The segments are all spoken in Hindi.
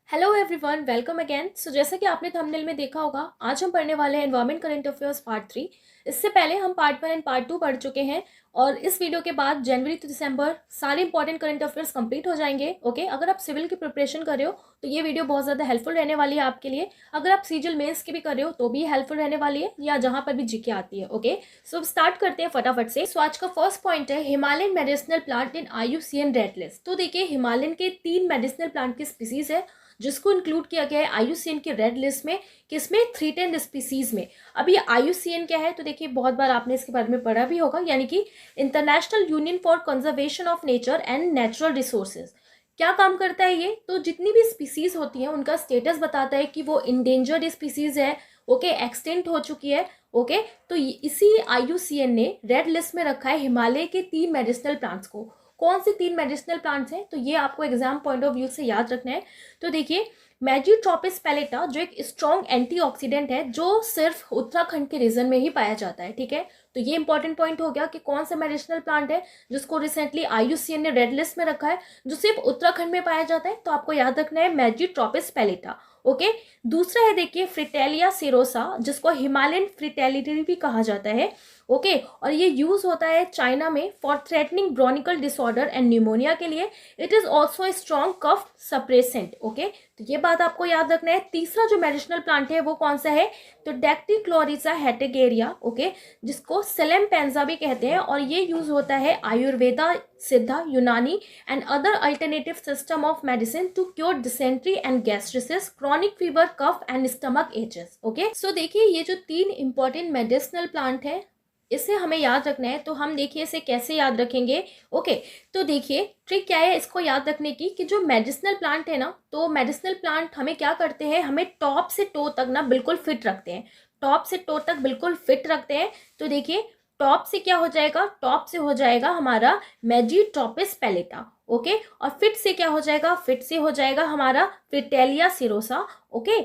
Hello everyone, welcome again. So जैसा कि आपने थंबनेल में देखा होगा, आज हम पढ़ने वाले हैं एनवायरमेंट करंट अफेयर्स पार्ट 3। इससे पहले हम पार्ट 1 एंड पार्ट 2 पढ़ चुके हैं और इस वीडियो के बाद जनवरी टू दिसंबर सारे इंपॉर्टेंट करंट अफेयर्स कंप्लीट हो जाएंगे। ओके, अगर आप सिविल की प्रिपरेशन कर रहे हो तो ये वीडियो बहुत ज़्यादा हेल्पफुल रहने वाली है आपके लिए। अगर आप सीजीएल मेंस की भी कर रहे हो तो भी हेल्पफुल रहने वाली है, या जहाँ पर भी जीके आती है। ओके, सो स्टार्ट करते हैं फटाफट से। सो आज का फर्स्ट पॉइंट है Himalayan medicinal plant in IUCN red list. तो देखिए, हिमालयन के 3 मेडिसिनल प्लांट की स्पीसीज है जिसको इंक्लूड किया गया है आईयूसीएन की रेड लिस्ट में। किसमें? 310 स्पीसीज में। अब ये आईयूसीएन क्या है? तो देखिए, बहुत बार आपने इसके बारे में पढ़ा भी होगा, यानी कि international union for conservation of nature and natural resources. क्या काम करता है ये? तो जितनी भी स्पीसीज होती हैं उनका स्टेटस बताता है कि वो इंडेंजर्ड स्पीसीज है, ओके, एक्सटिंक्ट हो चुकी है। ओके, तो इसी आईयूसीएन ने रेड लिस्ट में रखा है हिमालय के 3 मेडिसिनल प्लांट्स को। कौन से 3 मेडिसिनल प्लांट्स हैं? तो ये आपको एग्जाम पॉइंट ऑफ व्यू से याद रखना है। तो देखिए, मैजीट्रोपिस पैलेटा जो एक स्ट्रॉन्ग एंटीऑक्सीडेंट है जो सिर्फ उत्तराखंड के रीजन में ही पाया जाता है। ठीक है, तो ये इंपॉर्टेंट पॉइंट हो गया कि कौन सा मेडिसिनल प्लांट है जिसको रिसेंटली आईयूसीएन ने रेड लिस्ट में रखा है, जो सिर्फ उत्तराखंड में पाया जाता है। तो आपको याद रखना है मैजीट्रोपिस पैलेटा। ओके, दूसरा है देखिए फ्रिटेलिया सिरोसा, जिसको हिमालयन फ्रिटेलिटी भी कहा जाता है। ओके, और ये यूज होता है चाइना में for threatening bronchial disorder and pneumonia के लिए। It is also a strong cough suppressant. Okay, तो ये बात आपको याद रखना है। तीसरा जो मेडिसिनल प्लांट है वो कौन सा है? तो डेक्टिक्लोरिजा हेटेगेरिया, ओके, जिसको सेलेम पेंजा भी कहते हैं, और ये यूज होता है Ayurveda, Siddha, Unani and other alternative system of medicine to cure dysentery and gastritis, chronic fever, cough and stomach aches. Okay, so देखिए, ये जो 3 इंपॉर्टेंट मेडिसिनल प्लांट है इसे हमें याद रखना है। तो हम देखिए इसे कैसे याद रखेंगे। ओके, तो देखिए ट्रिक क्या है इसको याद रखने की, कि जो मेडिसिनल प्लांट है ना, तो मेडिसिनल प्लांट हमें क्या करते हैं, हमें टॉप से टो तक ना बिल्कुल फिट रखते हैं। टॉप से टो तक बिल्कुल फिट रखते हैं। तो देखिए, टॉप से क्या हो जाएगा? टॉप से हो जाएगा हमारा मैजीट्रोपिस पैलेटा। ओके, और फिट से क्या हो जाएगा? फिट से हो जाएगा हमारा फ्रिटेलिया सिरोसा। ओके,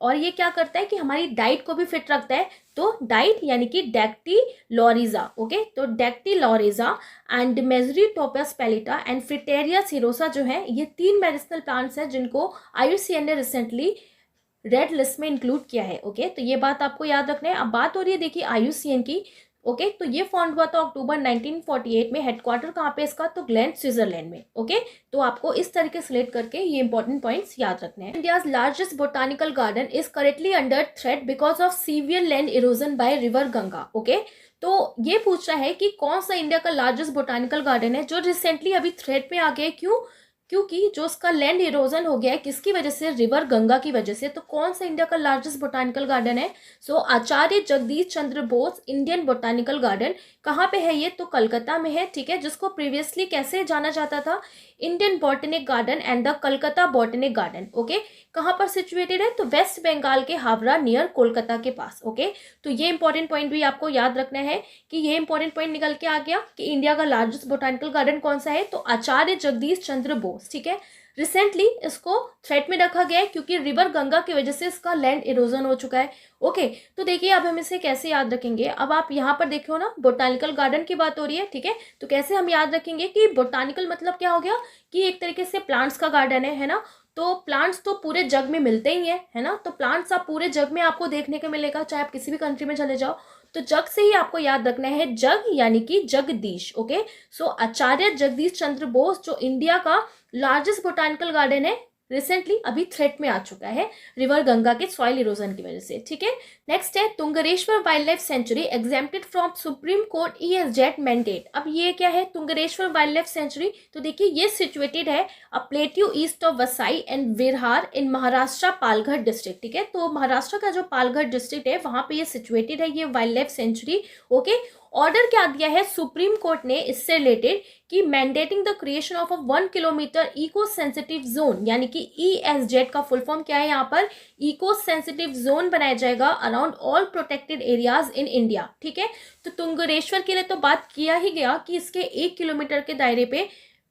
और ये क्या करता है कि हमारी डाइट को भी फिट रखता है। तो डाइट यानी कि डेक्टिलोरिजा। ओके, तो डेक्टिलोरिजा एंड मैजीट्रोपिस पैलेटा एंड फ्रिटेरिया सिरोसा जो है, ये 3 मेडिसिनल प्लांट्स हैं जिनको आईयूसीएन ने रिसेंटली रेड लिस्ट में इंक्लूड किया है। ओके, तो ये बात आपको याद रखना है। अब बात हो रही है देखिए आईयूसीएन की। ओके, तो ये फाउंड हुआ था अक्टूबर 1948 में। हेडक्वार्टर कहाँ पे इसका? तो ग्लैंड, स्विट्जरलैंड में। ओके, तो आपको इस तरीके सेलेक्ट करके ये इंपॉर्टेंट पॉइंट्स याद रखने हैं। India's largest botanical garden is currently under threat because of severe land erosion by river Ganga. Okay, तो ये पूछ रहा है कि कौन सा इंडिया का लार्जेस्ट बोटानिकल गार्डन है जो रिसेंटली अभी थ्रेट में आ गया है। क्यों? क्योंकि जो उसका लैंड इरोजन हो गया है, किसकी वजह से? रिवर गंगा की वजह से। तो कौन सा इंडिया का लार्जेस्ट बोटानिकल गार्डन है? सो आचार्य Jagdish Chandra Bose Indian botanical garden. कहाँ पे है ये? तो कलकत्ता में है। ठीक है, जिसको प्रीवियसली कैसे जाना जाता था? Indian botanic garden and the Calcutta botanic garden. Okay, कहाँ पर सिचुएटेड है? तो वेस्ट बंगाल के हावड़ा नियर कोलकाता के पास। ओके, तो ये इंपॉर्टेंट पॉइंट भी आपको याद रखना है कि ये इंपॉर्टेंट पॉइंट निकल के आ गया कि इंडिया का लार्जेस्ट बोटानिकल गार्डन कौन सा है? तो आचार्य जगदीश चंद्र बोस। ठीक है, रिसेंटली इसको थ्रेट में रखा गया है क्योंकि रिवर गंगा की वजह से इसका लैंड इरोजन हो चुका है। ओके, तो देखिए अब हम इसे कैसे याद रखेंगे। अब आप यहाँ पर देखो ना, बोटानिकल गार्डन की बात हो रही है। ठीक है, तो कैसे हम याद रखेंगे कि बोटानिकल मतलब क्या हो गया कि एक तरीके से प्लांट्स का गार्डन है ना। तो प्लांट्स तो पूरे जग में मिलते ही है ना। तो प्लांट्स आप पूरे जग में आपको देखने को मिलेगा, चाहे आप किसी भी कंट्री में चले जाओ। तो जग से ही आपको याद रखना है, जग यानी कि जगदीश। ओके, सो आचार्य जगदीश चंद्र बोस जो इंडिया का लार्जेस्ट बोटानिकल गार्डन है, रिसेंटली अभी थ्रेट में आ चुका है रिवर गंगा के सॉइल इरोजन की वजह से। ठीक है, नेक्स्ट है Tungareshwar wild life sanctuary exempted from Supreme Court ESZ mandate. अब ये क्या है तुंगरेश्वर वाइल्ड लाइफ सेंचुरी? तो देखिए, ये सिचुएटेड है a plateau east of Vasai and Virar in Maharashtra Palghar district. ठीक है, तो महाराष्ट्र का जो पालघर डिस्ट्रिक्ट है वहां पे ये सिचुएटेड है ये wild life sanctuary. Okay, order क्या दिया है सुप्रीम कोर्ट ने इससे रिलेटेड कि mandating the creation of a 1 kilometre eco sensitive zone, यानी कि ESZ का फुल फॉर्म क्या है? यहाँ पर इको सेंसिटिव जोन बनाया जाएगा around all protected areas in India. ठीक है, तो तुंगरेश्वर के लिए तो बात किया ही गया कि इसके 1 किलोमीटर के दायरे पे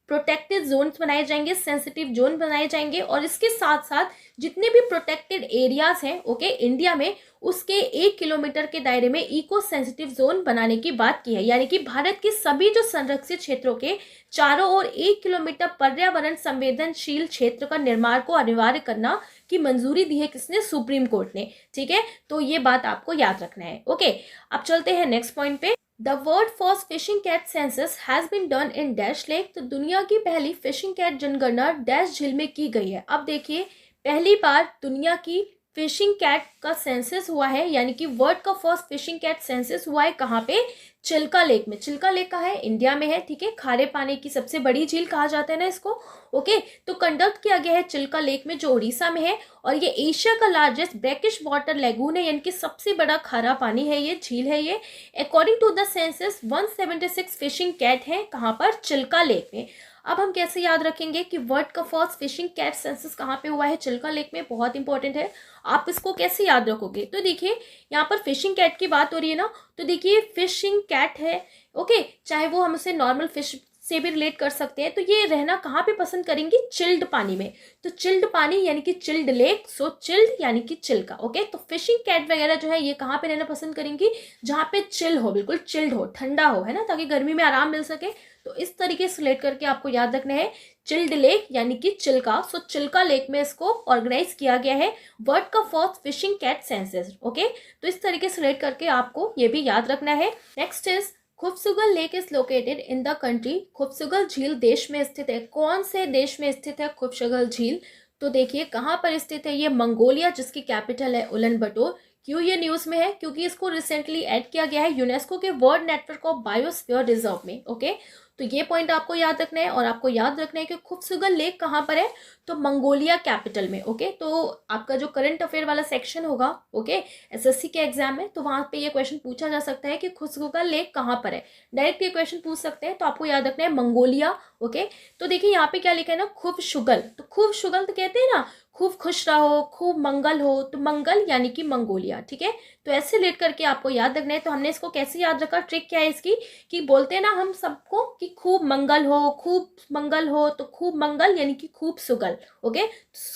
प्रोटेक्टेड जोन्स बनाए जाएंगे, सेंसिटिव जोन बनाए जाएंगे, और इसके साथ साथ जितने भी प्रोटेक्टेड एरियाज हैं ओके इंडिया में, उसके 1 किलोमीटर के दायरे में इको सेंसिटिव जोन बनाने की बात की है। यानी कि भारत के सभी जो संरक्षित क्षेत्रों के चारों ओर 1 किलोमीटर पर्यावरण संवेदनशील क्षेत्र का निर्माण को अनिवार्य करना की मंजूरी दी है किसने? सुप्रीम कोर्ट ने। ठीक है, तो ये बात आपको याद रखना है। ओके, अब चलते हैं नेक्स्ट पॉइंट पे। The world first fishing cat census has been done in dash lake. तो दुनिया की पहली फिशिंग कैट जनगणना डैश झील में की गई है। अब देखिए, पहली बार दुनिया की फिशिंग कैट का सेंसस हुआ है, यानी कि वर्ल्ड का फर्स्ट फिशिंग कैट सेंसस हुआ है कहाँ पे? चिल्का लेक में। चिल्का लेक कहाँ है? इंडिया में है। ठीक है, खारे पानी की सबसे बड़ी झील कहा जाता है ना इसको। ओके, तो कंडक्ट किया गया है चिल्का लेक में, जो उड़ीसा में है, और ये एशिया का लार्जेस्ट ब्रैकिश वाटर लेगून है, यानी कि सबसे बड़ा खारा पानी है ये, झील है ये। According to the census 176 fishing cat है कहाँ पर? चिल्का लेक में। अब हम कैसे याद रखेंगे कि वर्ल्ड का फर्स्ट फिशिंग कैट सेंसस कहाँ पे हुआ है? चिल्का लेक में। बहुत इंपॉर्टेंट है, आप इसको कैसे याद रखोगे? तो देखिए, यहाँ पर फिशिंग कैट की बात हो रही है ना, तो देखिए फिशिंग कैट है ओके, चाहे वो हम उसे नॉर्मल फिश से भी रिलेट कर सकते हैं। तो ये रहना कहाँ पे पसंद करेंगी? चिल्ड पानी में। तो चिल्ड पानी यानी कि चिल्ड लेक, सो चिल्ड यानी कि चिल्का। ओके, तो फिशिंग कैट वगैरह जो है ये कहाँ पे रहना पसंद करेंगी? जहाँ पे चिल हो, बिल्कुल चिल्ड हो, ठंडा हो, है ना, ताकि गर्मी में आराम मिल सके। तो इस तरीके से रिलेट करके आपको याद रखना है चिल्ड लेक यानी कि चिल्का। सो चिल्का लेक में इसको ऑर्गेनाइज किया गया है वर्ल्ड का first fishing cat census. Okay, तो इस तरीके से रिलेट करके आपको ये भी याद रखना है। Next is Khuvsgul lake is located in the country. Khuvsgul झील देश में स्थित है। कौन से देश में स्थित है खुफसुगल झील? तो देखिए कहाँ पर स्थित है ये? मंगोलिया, जिसकी कैपिटल है उलन बटोर। क्यों ये न्यूज़ में है? क्योंकि इसको रिसेंटली ऐड किया गया है यूनेस्को के world network of biosphere reserve में। ओके, तो ये पॉइंट आपको याद रखना है, और आपको याद रखना है कि खुफसुगल लेक कहाँ पर है? तो मंगोलिया कैपिटल में। ओके, तो आपका जो करंट अफेयर वाला सेक्शन होगा ओके एसएससी के एग्जाम में, तो वहाँ पे ये क्वेश्चन पूछा जा सकता है कि खुफसुगल लेक कहाँ पर है। डायरेक्ट ये क्वेश्चन पूछ सकते हैं, तो आपको याद रखना है मंगोलिया। ओके, तो देखिए यहाँ पे क्या लिखा है ना, खुफसुगल। तो खुफसुगल तो कहते हैं ना खूब खुश रहो, खूब मंगल हो, तो मंगल यानी कि मंगोलिया। ठीक है, तो ऐसे रिलेट करके आपको याद रखना है। तो हमने इसको कैसे याद रखा? ट्रिक क्या है इसकी कि बोलते हैं ना हम सबको कि खूब मंगल हो, खूब मंगल हो, तो खूब मंगल यानी कि खूब सुगल। ओके,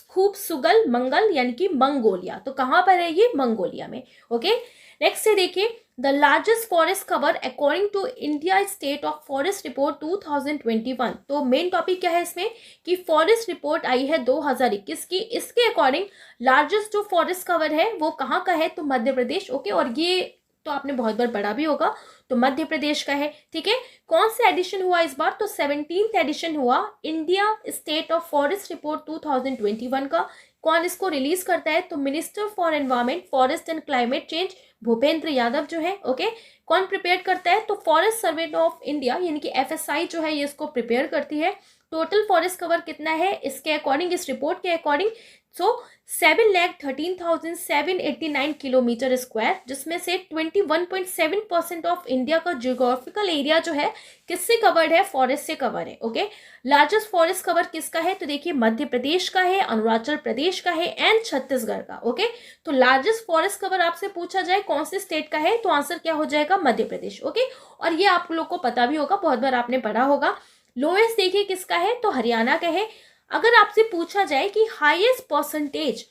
खूब सुगल मंगल यानी कि मंगोलिया। तो कहाँ पर है ये? मंगोलिया में। ओके, नेक्स्ट से देखिए, the largest forest cover according to India state of forest report 2021। तो मेन टॉपिक क्या है इसमें कि फॉरेस्ट रिपोर्ट आई है 2021 की। इसके अकॉर्डिंग लार्जेस्ट जो फॉरेस्ट कवर है वो कहाँ का है? तो मध्य प्रदेश। ओके, और ये तो आपने बहुत बार पढ़ा भी होगा, तो मध्य प्रदेश का है। ठीक है, कौन सा एडिशन हुआ इस बार? तो 17th एडिशन हुआ India state of forest report 2021 का। कौन इसको रिलीज करता है? तो minister for environment, forest and climate change Bhupendra Yadav जो है। ओके, कौन प्रिपेयर करता है? तो फॉरेस्ट सर्वे ऑफ इंडिया यानी कि एफएसआई जो है ये इसको प्रिपेयर करती है। टोटल फॉरेस्ट कवर कितना है इसके अकॉर्डिंग, इस रिपोर्ट के अकॉर्डिंग? सो 7,13,789 किलोमीटर स्क्वायर, जिसमें से 21.7% ऑफ इंडिया का जियोग्राफिकल एरिया जो है किससे कवर्ड है? फॉरेस्ट से कवर है। ओके, लार्जेस्ट फॉरेस्ट कवर किसका है? तो देखिए मध्य प्रदेश का है, अरुणाचल प्रदेश का है, एंड छत्तीसगढ़ का। ओके, तो लार्जेस्ट फॉरेस्ट कवर आपसे पूछा जाए कौन से स्टेट का है, तो आंसर क्या हो जाएगा? मध्य प्रदेश। ओके, और ये आप लोग को पता भी होगा, बहुत बार आपने पढ़ा होगा। लोएस्ट देखिए किसका है? तो हरियाणा का है। अगर आपसे पूछा जाए कि highest percentage,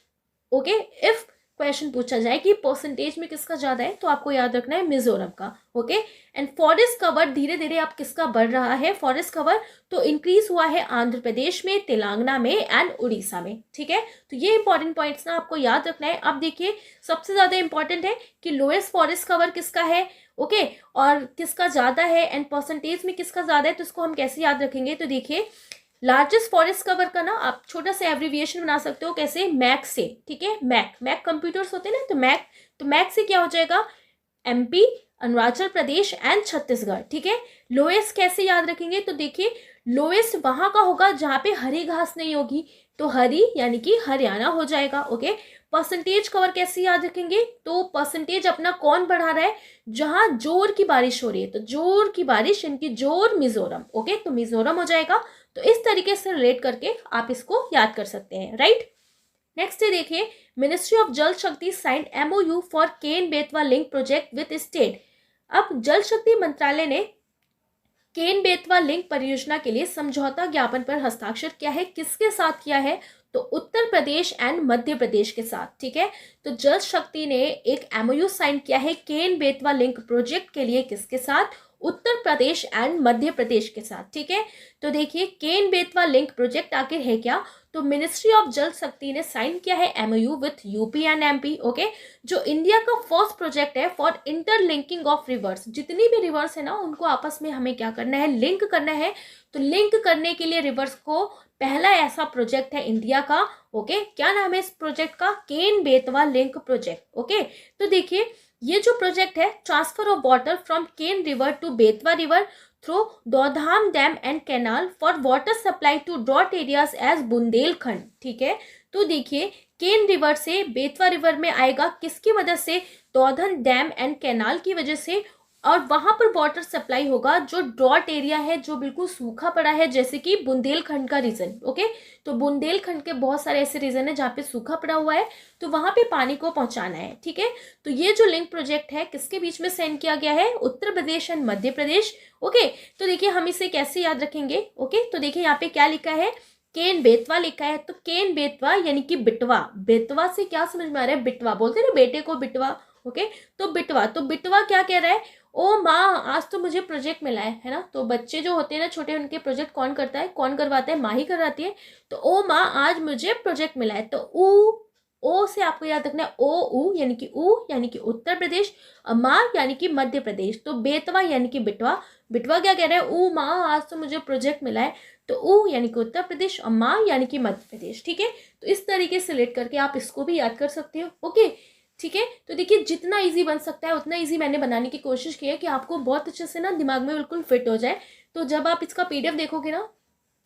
okay, if question पूछा जाए कि परसेंटेज में किसका ज्यादा है, तो आपको याद रखना है मिजोरम का। ओके, एंड फॉरेस्ट कवर धीरे धीरे अब किसका बढ़ रहा है? फॉरेस्ट कवर तो इंक्रीज हुआ है आंध्र प्रदेश में, तेलंगाना में एंड उड़ीसा में। ठीक है, तो ये इंपॉर्टेंट पॉइंट्स ना आपको याद रखना है। अब देखिए सबसे ज्यादा इंपॉर्टेंट है कि लोएस्ट फॉरेस्ट कवर किसका है, ओके, और किसका ज्यादा है, एंड परसेंटेज में किसका ज्यादा है, तो इसको हम कैसे याद रखेंगे? तो देखिए लार्जेस्ट फॉरेस्ट कवर का ना आप छोटा सा एब्रीविएशन बना सकते हो, कैसे? मैक से। ठीक है, मैक कंप्यूटर्स होते हैं ना, तो मैक से क्या हो जाएगा? MP, Arunachal Pradesh and Chhattisgarh. ठीक है, लोएस्ट कैसे याद रखेंगे? तो देखिए लोएस्ट वहां का होगा जहां पे हरी घास नहीं होगी, तो हरी यानी कि हरियाणा हो जाएगा। ओके, परसेंटेज कवर कैसे याद रखेंगे? तो परसेंटेज अपना कौन बढ़ा रहा है? जहां जोर की बारिश हो रही है, तो जोर की बारिश इनकी जोर मिजोरम। ओके, तो मिजोरम हो जाएगा। तो इस तरीके से रिलेट करके आप इसको याद कर सकते हैं, राइट। नेक्स्ट है देखिए, ministry of Jal Shakti signed MoU for Ken Betwa link project with state. अब जल शक्ति मंत्रालय ने केन बेतवा लिंक परियोजना के लिए समझौता ज्ञापन पर हस्ताक्षर किया है, किसके साथ किया है? तो उत्तर प्रदेश एंड मध्य प्रदेश के साथ। ठीक है, तो जल शक्ति ने एक एमओयू साइन किया है केन बेतवा लिंक प्रोजेक्ट के लिए, किसके साथ? उत्तर प्रदेश एंड मध्य प्रदेश के साथ। ठीक है, तो देखिए केन बेतवा लिंक प्रोजेक्ट आखिर है क्या? तो मिनिस्ट्री ऑफ जल शक्ति ने साइन किया है MOU with UP and MP. Okay, जो इंडिया का फर्स्ट प्रोजेक्ट है फॉर इंटरलिंकिंग ऑफ रिवर्स। जितनी भी रिवर्स है ना, उनको आपस में हमें क्या करना है? लिंक करना है। तो लिंक करने के लिए रिवर्स को पहला ऐसा प्रोजेक्ट है इंडिया का। ओके, क्या नाम है इस प्रोजेक्ट का? Ken Betwa link project. Okay, तो देखिए ये जो प्रोजेक्ट है, transfer of water from Ken river to Betwa river through Daudhan dam and canal for water supply to drought areas as Bundelkhand. ठीक है, तो देखिए केन रिवर से बेतवा रिवर में आएगा, किसकी मदद से? दौधन डैम एंड कैनाल की वजह से, और वहां पर वाटर सप्लाई होगा जो ड्रॉट एरिया है, जो बिल्कुल सूखा पड़ा है, जैसे कि बुंदेलखंड का रीजन। ओके, तो बुंदेलखंड के बहुत सारे ऐसे रीजन है जहाँ पे सूखा पड़ा हुआ है, तो वहां पे पानी को पहुंचाना है। ठीक है, तो ये जो लिंक प्रोजेक्ट है किसके बीच में साइन किया गया है? उत्तर प्रदेश एंड मध्य प्रदेश। ओके, तो देखिए हम इसे कैसे याद रखेंगे? ओके, तो देखिए यहाँ पे क्या लिखा है? केन बेतवा लिखा है, तो केन बेतवा यानी कि बिटवा। बेतवा से क्या समझ में आ रहा है? बिटवा बोलते हैं ना बेटे को, बिटवा। ओके, तो बिटवा, तो बिटवा क्या कह रहा है? ओ माँ, आज तो मुझे प्रोजेक्ट मिला है ना। तो बच्चे जो होते हैं ना छोटे, उनके प्रोजेक्ट कौन करता है? कौन करवाता है? माँ ही करवाती है। तो ओ माँ, आज मुझे प्रोजेक्ट मिला है। तो ओ से आपको याद रखना है ऊ यानी कि उत्तर प्रदेश, माँ यानी कि मध्य प्रदेश। तो बेतवा यानी कि बिटवा। बिटवा क्या कह रहा है? ऊ माँ, आज तो मुझे प्रोजेक्ट मिला है। तो ऊ यानी कि उत्तर प्रदेश और माँ यानी कि मध्य प्रदेश। ठीक है, तो इस तरीके से लेट करके आप इसको भी याद कर सकते हो। ओके, ठीक है, तो देखिए जितना इजी बन सकता है उतना इजी मैंने बनाने की कोशिश की है कि आपको बहुत अच्छे से ना दिमाग में बिल्कुल फिट हो जाए। तो जब आप इसका पीडीएफ देखोगे ना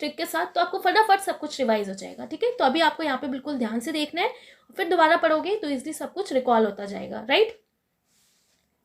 ट्रिक के साथ, तो आपको फटाफट सब कुछ रिवाइज हो जाएगा। ठीक है, तो अभी आपको यहाँ पे बिल्कुल ध्यान से देखना है, फिर दोबारा पढ़ोगे तो इजिली सब कुछ रिकॉल होता जाएगा। राइट,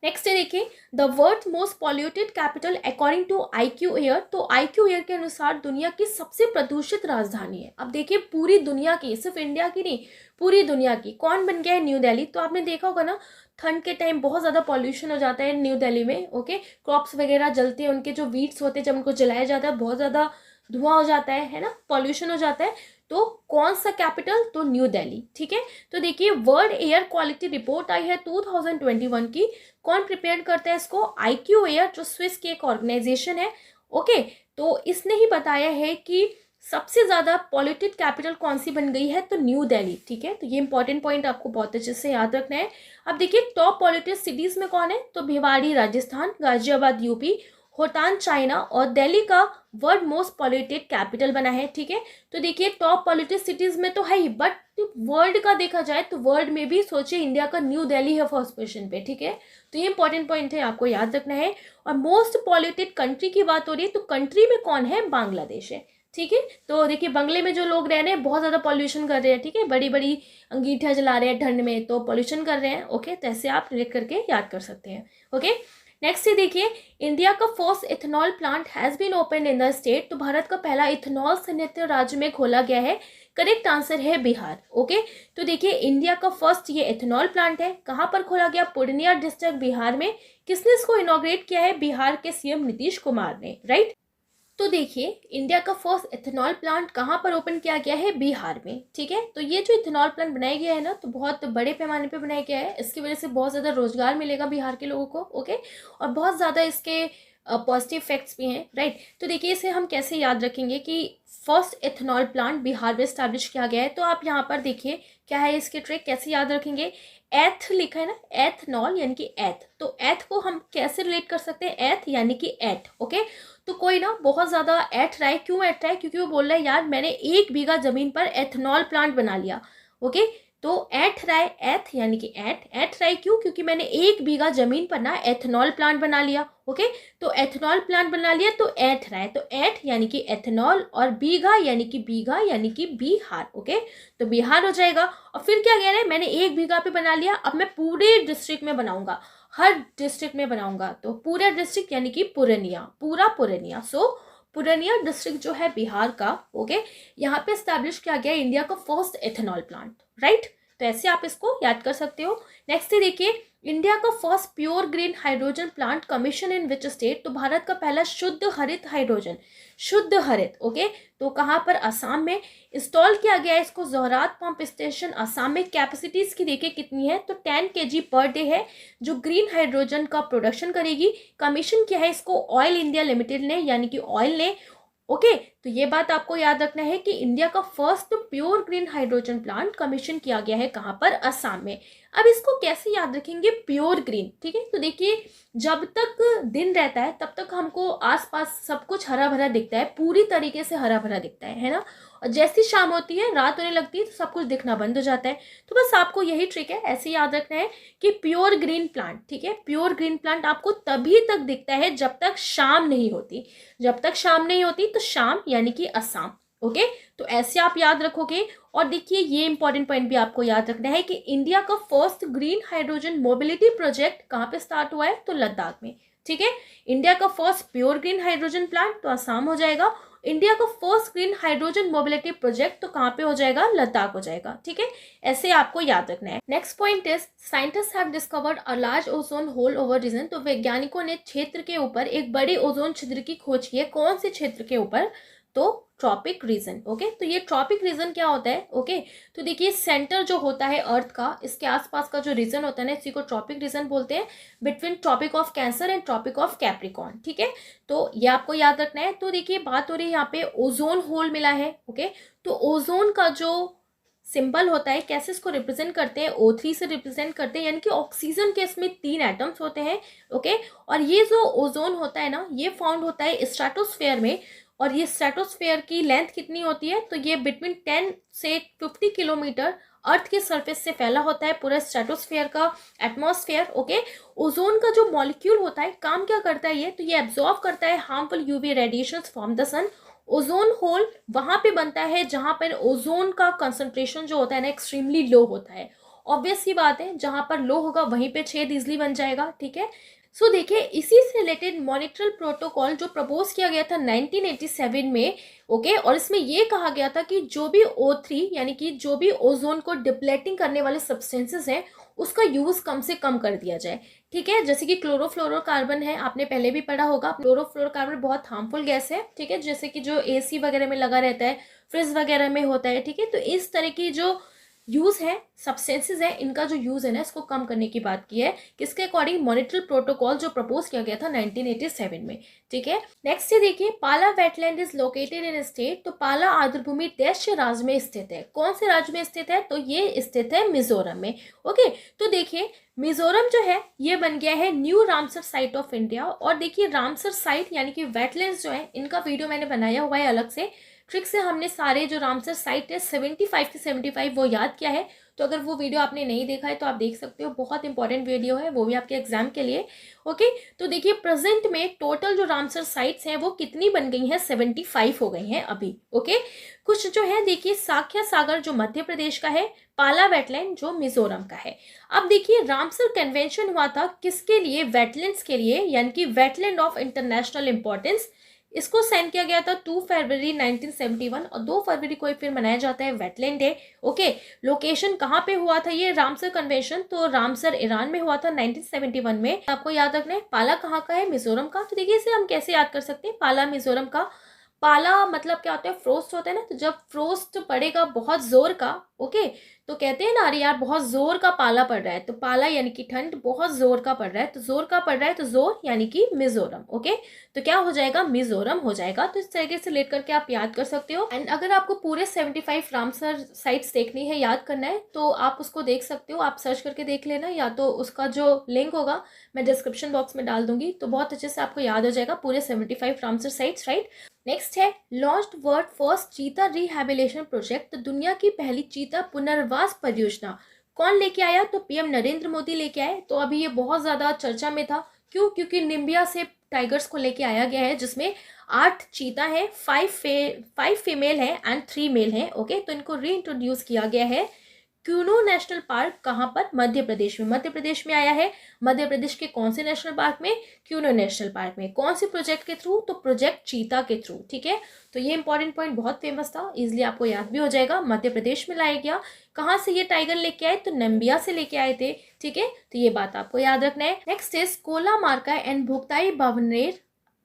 नेक्स्ट है देखिए the world most polluted capital according to IQ air. तो IQ एयर के अनुसार दुनिया की सबसे प्रदूषित राजधानी है। अब देखिए पूरी दुनिया की, सिर्फ इंडिया की नहीं, पूरी दुनिया की कौन बन गया है? न्यू दिल्ली। तो आपने देखा होगा ना, ठंड के टाइम बहुत ज़्यादा पॉल्यूशन हो जाता है न्यू दिल्ली में। ओके, क्रॉप्स वगैरह जलते हैं, उनके जो वीड्स होते हैं जब उनको जलाया जाता है बहुत ज़्यादा धुआं हो जाता है ना, पॉल्यूशन हो जाता है। तो कौन सा कैपिटल? तो न्यू दिल्ली। ठीक है, तो देखिए वर्ल्ड एयर क्वालिटी रिपोर्ट आई है 2021 की। कौन प्रिपेयर करता है इसको? IQ एयर, जो स्विस की एक ऑर्गेनाइजेशन है। ओके, तो इसने ही बताया है कि सबसे ज्यादा पॉल्यूटेड कैपिटल कौन सी बन गई है? तो न्यू दिल्ली। ठीक है, तो ये इंपॉर्टेंट पॉइंट आपको बहुत अच्छे से याद रखना है। अब देखिए टॉप पॉल्यूटेड सिटीज में कौन है? तो Bhiwadi Rajasthan, Ghaziabad UP, Hotan China और दिल्ली का वर्ल्ड मोस्ट पॉल्यूटेड कैपिटल बना है। ठीक है, तो देखिए टॉप पॉल्यूटेड सिटीज में तो है ही, बट वर्ल्ड का देखा जाए तो वर्ल्ड में भी सोचिए इंडिया का न्यू दिल्ली है फर्स्ट पोजीशन पे। ठीक है, तो ये इंपॉर्टेंट पॉइंट है, आपको याद रखना है। और मोस्ट पॉल्यूटेड कंट्री की बात हो रही है, तो कंट्री में कौन है? बांग्लादेश है। ठीक है, तो देखिए बंगले में जो लोग रह रहे हैं बहुत ज़्यादा पॉल्यूशन कर रहे हैं। ठीक है, बड़ी बड़ी अंगीठियाँ जला रहे हैं ठंड में, तो पॉल्यूशन कर रहे हैं। ओके, तो ऐसे आप रिलेट करके याद कर सकते हैं। ओके, नेक्स्ट ये देखिए इंडिया का first ethanol plant has been open in the state. तो भारत का पहला इथेनॉल संयंत्र राज्य में खोला गया है। करेक्ट आंसर है बिहार। ओके, तो देखिए इंडिया का फर्स्ट ये इथेनॉल प्लांट है, कहाँ पर खोला गया? पूर्णिया डिस्ट्रिक्ट बिहार में। किसने इसको इनॉग्रेट किया है? बिहार के CM नीतीश कुमार ने। राइट, तो देखिए इंडिया का फर्स्ट इथेनॉल प्लांट कहाँ पर ओपन किया गया है? बिहार में। ठीक है, तो ये जो इथेनॉल प्लांट बनाया गया है ना, तो बहुत बड़े पैमाने पे बनाया गया है। इसकी वजह से बहुत ज़्यादा रोजगार मिलेगा बिहार के लोगों को। ओके, और बहुत ज़्यादा इसके पॉजिटिव इफेक्ट्स भी हैं। राइट, तो देखिए इसे हम कैसे याद रखेंगे कि फर्स्ट इथेनॉल प्लांट बिहार में स्टैब्लिश किया गया है। तो आप यहाँ पर देखिए क्या है इसकी ट्रिक, कैसे याद रखेंगे? एथ लिखा है ना, एथनॉल यानी कि एथ, तो एथ को हम कैसे रिलेट कर सकते हैं? एथ यानी कि एट। ओके, तो कोई ना बहुत ज़्यादा ऐठ रहा है, क्यों ऐठ रहा है? क्योंकि वो बोल रहा है यार मैंने 1 बीघा ज़मीन पर एथनॉल प्लांट बना लिया। ओके, तो ऐठ रहा है, एथ यानी कि ऐठ रहा है क्यों? क्योंकि मैंने 1 बीघा ज़मीन पर ना एथनॉल प्लांट बना लिया। ओके, तो एथनॉल प्लांट बना लिया तो ऐठ रहा है, तो ऐठ यानी कि एथनॉल, और बीघा यानी कि बिहार। ओके, तो बिहार हो जाएगा। और फिर क्या कह रहे हैं? मैंने 1 बीघा पे बना लिया, अब मैं पूरे डिस्ट्रिक्ट में बनाऊंगा, हर डिस्ट्रिक्ट में बनाऊंगा। तो पूरा डिस्ट्रिक्ट यानी कि पूर्णिया, पूरा पूर्णिया। सो पूर्णिया डिस्ट्रिक्ट जो है बिहार का, ओके, यहाँ पे स्टैब्लिश किया गया इंडिया का फर्स्ट एथेनॉल प्लांट। राइट, तो ऐसे आप इसको याद कर सकते हो। नेक्स्ट है देखिए, इंडिया का first pure green hydrogen plant commission in which state, तो भारत का पहला शुद्ध हरित हाइड्रोजन, शुद्ध हरित, ओके, तो कहाँ पर, असम में इंस्टॉल किया गया है इसको, जोहरात पंप स्टेशन असम में। कैपेसिटी इसकी देखिए कितनी है, तो 10 kg पर डे है जो ग्रीन हाइड्रोजन का प्रोडक्शन करेगी। कमीशन किया है इसको ऑयल इंडिया लिमिटेड ने, यानी कि ऑयल ने, ओके। तो ये बात आपको याद रखना है कि इंडिया का first pure green hydrogen plant commission किया गया है कहाँ पर, असम में। अब इसको कैसे याद रखेंगे, प्योर ग्रीन, ठीक है। तो देखिए, जब तक दिन रहता है तब तक हमको आसपास सब कुछ हरा भरा दिखता है, पूरी तरीके से हरा भरा दिखता है ना। और जैसी शाम होती है, रात होने लगती है, तो सब कुछ दिखना बंद हो जाता है। तो बस आपको यही ट्रिक है, ऐसे याद रखना है कि प्योर ग्रीन प्लांट, ठीक है, प्योर ग्रीन प्लांट आपको तभी तक दिखता है जब तक शाम नहीं होती। जब तक शाम नहीं होती तो शाम यानी कि असम, ओके। तो ऐसे आप याद रखोगे। और देखिए, ये इंपॉर्टेंट पॉइंट भी आपको याद रखना है कि इंडिया का first green hydrogen mobility project कहाँ पे स्टार्ट हुआ है, तो लद्दाख में, ठीक है। इंडिया का first pure green hydrogen plant तो असम हो जाएगा। इंडिया का first green hydrogen mobility project तो कहाँ पे हो जाएगा, लद्दाख हो जाएगा, ठीक है। ऐसे आपको याद रखना है। Next point is, scientist have discovered a large ozone hole over region, तो वैज्ञानिकों ने क्षेत्र के ऊपर एक बड़े ओजोन छिद्र की खोज की है। कौन से क्षेत्र के ऊपर, तो ट्रॉपिक रीजन, ओके। तो ये ट्रॉपिक रीजन क्या होता है, ओके। तो देखिए, सेंटर जो होता है अर्थ का, इसके आसपास का जो रीजन होता है ना, इसी को ट्रॉपिक रीजन बोलते हैं, between tropic of Cancer and tropic of Capricorn, ठीक है। तो ये आपको याद रखना है। तो देखिए, बात हो रही है यहाँ पे ओजोन होल मिला है, ओके। तो ओजोन का जो सिंबल होता है, कैसे इसको रिप्रेजेंट करते हैं, O3 से रिप्रेजेंट करते हैं, यानी कि ऑक्सीजन के इसमें 3 एटम्स होते हैं, ओके। और ये जो ओजोन होता है ना, ये फाउंड होता है स्ट्रेटोस्फेयर में। और ये स्ट्रेटोस्फेयर की लेंथ कितनी होती है, तो ये बिटवीन 10 से 50 किलोमीटर अर्थ के सरफेस से फैला होता है पूरा स्ट्रेटोस्फेयर का एटमॉस्फेयर, ओके। ओजोन का जो मॉलिक्यूल होता है, काम क्या करता है ये, तो ये एब्जॉर्ब करता है harmful UV radiations from the sun. Ozone hole वहां पे बनता है जहां पर ओजोन का कंसंट्रेशन जो होता है ना, एक्सट्रीमली लो होता है। ऑब्वियस सी बात है, जहां पर लो होगा वहीं पे छेद इजिली बन जाएगा, ठीक है। सो देखिए, इसी से रिलेटेड मॉनिट्रल प्रोटोकॉल जो प्रपोज किया गया था 1987 में, ओके। और इसमें ये कहा गया था कि जो भी O3 यानी कि जो भी ओजोन को डिप्लेटिंग करने वाले सब्सटेंसेस हैं, उसका यूज कम से कम कर दिया जाए, ठीक है। जैसे कि क्लोरोफ्लोरोकार्बन है, आपने पहले भी पढ़ा होगा। क्लोरोफ्लोरोकार्बन बहुत हार्मफुल गैस है, ठीक है, जैसे कि जो AC वगैरह में लगा रहता है, फ्रिज वगैरह में होता है, ठीक है। तो इस तरह की जो यूज है, सब्सटेंसेस है, इनका जो यूज है ना, इसको कम करने की बात की है, किसके अकॉर्डिंग, मॉनिट्रल प्रोटोकॉल जो प्रपोज किया गया था 1987 में, ठीक है। नेक्स्ट ये देखिए, पाला wetland is located in state, तो पाला आर्द्रभूमि देश राज्य में स्थित है। कौन से राज्य में स्थित है, तो ये स्थित है मिजोरम में, ओके। तो देखिए, मिजोरम जो है ये बन गया है new Ramsar site of India. और देखिए, रामसर साइट यानी कि वेटलैंड्स जो है, इनका वीडियो मैंने बनाया हुआ है अलग से, ट्रिक से हमने सारे जो रामसर साइट है 75 से 75 वो याद किया है। तो अगर वो वीडियो आपने नहीं देखा है तो आप देख सकते हो, बहुत इंपॉर्टेंट वीडियो है, वो भी आपके एग्जाम के लिए, ओके। तो देखिए, प्रेजेंट में टोटल जो रामसर साइट्स हैं वो कितनी बन गई हैं, 75 हो गई हैं अभी, ओके। कुछ जो है देखिए, साख्या सागर जो मध्य प्रदेश का है, पाला वेटलैंड जो मिजोरम का है। अब देखिए, रामसर कन्वेंशन हुआ था किसके लिए, वेटलैंड्स के लिए, यानी कि वेटलैंड ऑफ इंटरनेशनल इंपॉर्टेंस। इसको साइन किया गया था 2 फरवरी 1971 और 2 फरवरी को फिर मनाया जाता है वेटलैंड डे, ओके। लोकेशन कहाँ पे हुआ था ये रामसर कन्वेंशन, तो रामसर ईरान में हुआ था 1971 में। आपको याद रखना है, पाला कहाँ का है, मिजोरम का। तो देखिए, इसे हम कैसे याद कर सकते हैं, पाला मिजोरम का। पाला मतलब क्या होता है, फ्रोस्ट होता है ना, तो जब फ्रोस्ट पड़ेगा बहुत जोर का, ओके, तो कहते हैं ना, अरे यार बहुत जोर का पाला पड़ रहा है, तो पाला यानी कि ठंड, बहुत जोर का पड़ रहा है, तो जोर का पड़ रहा है, तो जोर यानी कि मिजोरम, ओके। तो क्या हो जाएगा, मिजोरम हो जाएगा। तो इस तरीके से लेट करके आप याद कर सकते हो। एंड अगर आपको पूरे 75 रामसर साइट्स देखनी है, याद करना है, तो आप उसको देख सकते हो, आप सर्च करके देख लेना, या तो उसका जो लिंक होगा मैं डिस्क्रिप्शन बॉक्स में डाल दूंगी, तो बहुत अच्छे से आपको याद हो जाएगा पूरे 75 रामसर साइट्स, राइट। नेक्स्ट है, लॉन्च्ड वर्ल्ड फर्स्ट चीता रिहैबिलिटेशन प्रोजेक्ट, तो दुनिया की पहली चीता पुनर्वास परियोजना कौन लेके आया, तो PM नरेंद्र मोदी लेके आए। तो अभी ये बहुत ज्यादा चर्चा में था, क्यों, क्योंकि निम्बिया से टाइगर्स को लेके आया गया है, जिसमें 8 चीता है, 5 फीमेल है एंड 3 मेल है, ओके। तो इनको री इंट्रोड्यूस किया गया है, क्यूनो नेशनल पार्क कहाँ पर? मध्य प्रदेश में। मध्य प्रदेश में आया है। मध्य प्रदेश के कौन से नेशनल पार्क में? क्यूनो नेशनल पार्क में। कौन से प्रोजेक्ट के थ्रू? तो प्रोजेक्ट चीता के थ्रू। ठीक है, तो ये इंपॉर्टेंट पॉइंट बहुत फेमस था, इजिली आपको याद भी हो जाएगा। मध्य प्रदेश में लाया गया। कहाँ से ये टाइगर लेके आए? तो नंबिया से लेके आए थे। ठीक है, तो ये बात आपको याद रखना है। Next is Kolamarka and Muktai बावनेर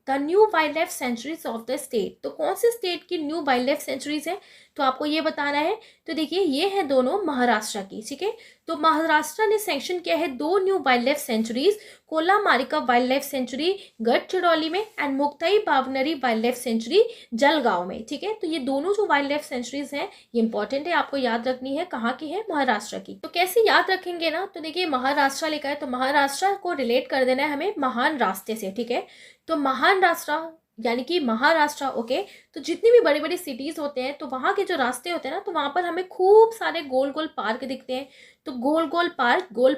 the new wild life sanctuaries of the state. तो कौन से स्टेट की न्यू वाइल्ड लाइफ सेंचुरीज है? तो आपको ये बताना है। तो देखिए, ये है दोनों महाराष्ट्र की। ठीक है, तो महाराष्ट्र ने सैंक्शन किया है 2 new wild life sanctuaries, Kolamarka wild life sanctuary Gadchiroli में एंड मुक्ताई बावनरी वाइल्ड लाइफ सेंचुरी जलगांव में। ठीक है, तो ये दोनों जो वाइल्ड लाइफ सेंचुरीज हैं ये इंपॉर्टेंट है, आपको याद रखनी है। कहाँ की है? महाराष्ट्र की। तो कैसे याद रखेंगे ना? तो देखिए, महाराष्ट्र लिखा है तो महाराष्ट्र को रिलेट कर देना है हमें महान रास्ते से। ठीक है, तो महान रास्ता यानी कि महाराष्ट्र। ओके, तो जितनी भी बड़ी बड़ी सिटीज होते हैं तो वहाँ के जो रास्ते होते हैं ना, तो वहाँ पर हमें खूब सारे गोल गोल पार्क दिखते हैं। तो गोल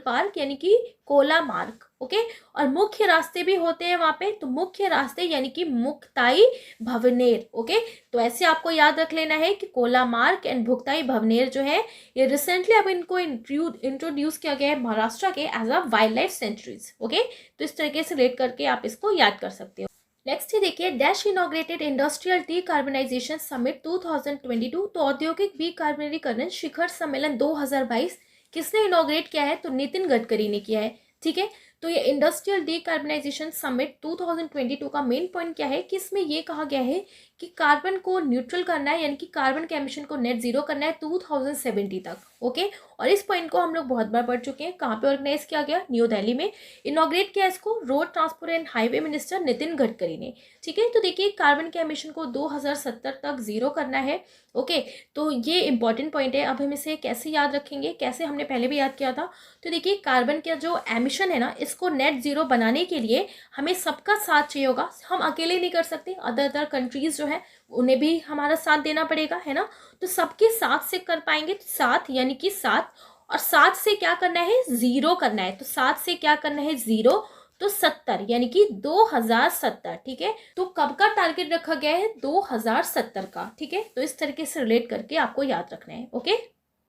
पार्क यानी कि कोला मार्ग। ओके, और मुख्य रास्ते भी होते हैं वहाँ पे, तो मुख्य रास्ते यानी कि मुक्ताई भवनेर। ओके, तो ऐसे आपको याद रख लेना है कि कोला मार्ग एंड भुक्ताई भवनेर जो है ये रिसेंटली अब इनको इंट्रोड्यूस किया गया है महाराष्ट्र के as a wild life sanctuaries. Okay, तो इस तरीके से रेट करके आप इसको याद कर सकते हो। नेक्स्ट ही देखिए, dash inaugurated industrial decarbonisation summit 2022। तो औद्योगिक विकार्बनीकरण शिखर सम्मेलन 2022 किसने इनॉग्रेट किया है? तो नितिन गडकरी ने किया है। ठीक है, तो ये इंडस्ट्रियल डीकार्बनाइजेशन समिट 2022 का मेन पॉइंट क्या है कि इसमें ये कहा गया है कि कार्बन को न्यूट्रल करना है, यानी कि कार्बन के एमिशन को नेट जीरो करना है 2070 तक। ओके, और इस पॉइंट को हम लोग बहुत बार पढ़ चुके हैं। कहाँ पे ऑर्गेनाइज किया गया? न्यू दिल्ली में। इनॉग्रेट किया इसको road transport and highway minister Nitin Gadkari ने। ठीक है, तो देखिए, कार्बन के एमिशन को 2070 तक जीरो करना है। ओके, तो ये इंपॉर्टेंट पॉइंट है। अब हम इसे कैसे याद रखेंगे? कैसे हमने पहले भी याद किया था। तो देखिए, कार्बन का जो एमिशन है ना, इसको नेट जीरो बनाने के लिए हमें सबका साथ चाहिए होगा। हम अकेले नहीं कर सकते, अदर कंट्रीज जो है उन्हें भी हमारा साथ देना पड़ेगा, है ना। तो सबके साथ से कर पाएंगे, तो साथ यानी कि 7, और 7 से क्या करना है? जीरो करना है। तो 7 से क्या करना है? जीरो, तो 70 यानी कि 2070। ठीक है, तो कब का टारगेट रखा गया है? 2070 का। ठीक है, तो इस तरीके से रिलेट करके आपको याद रखना है। Okay,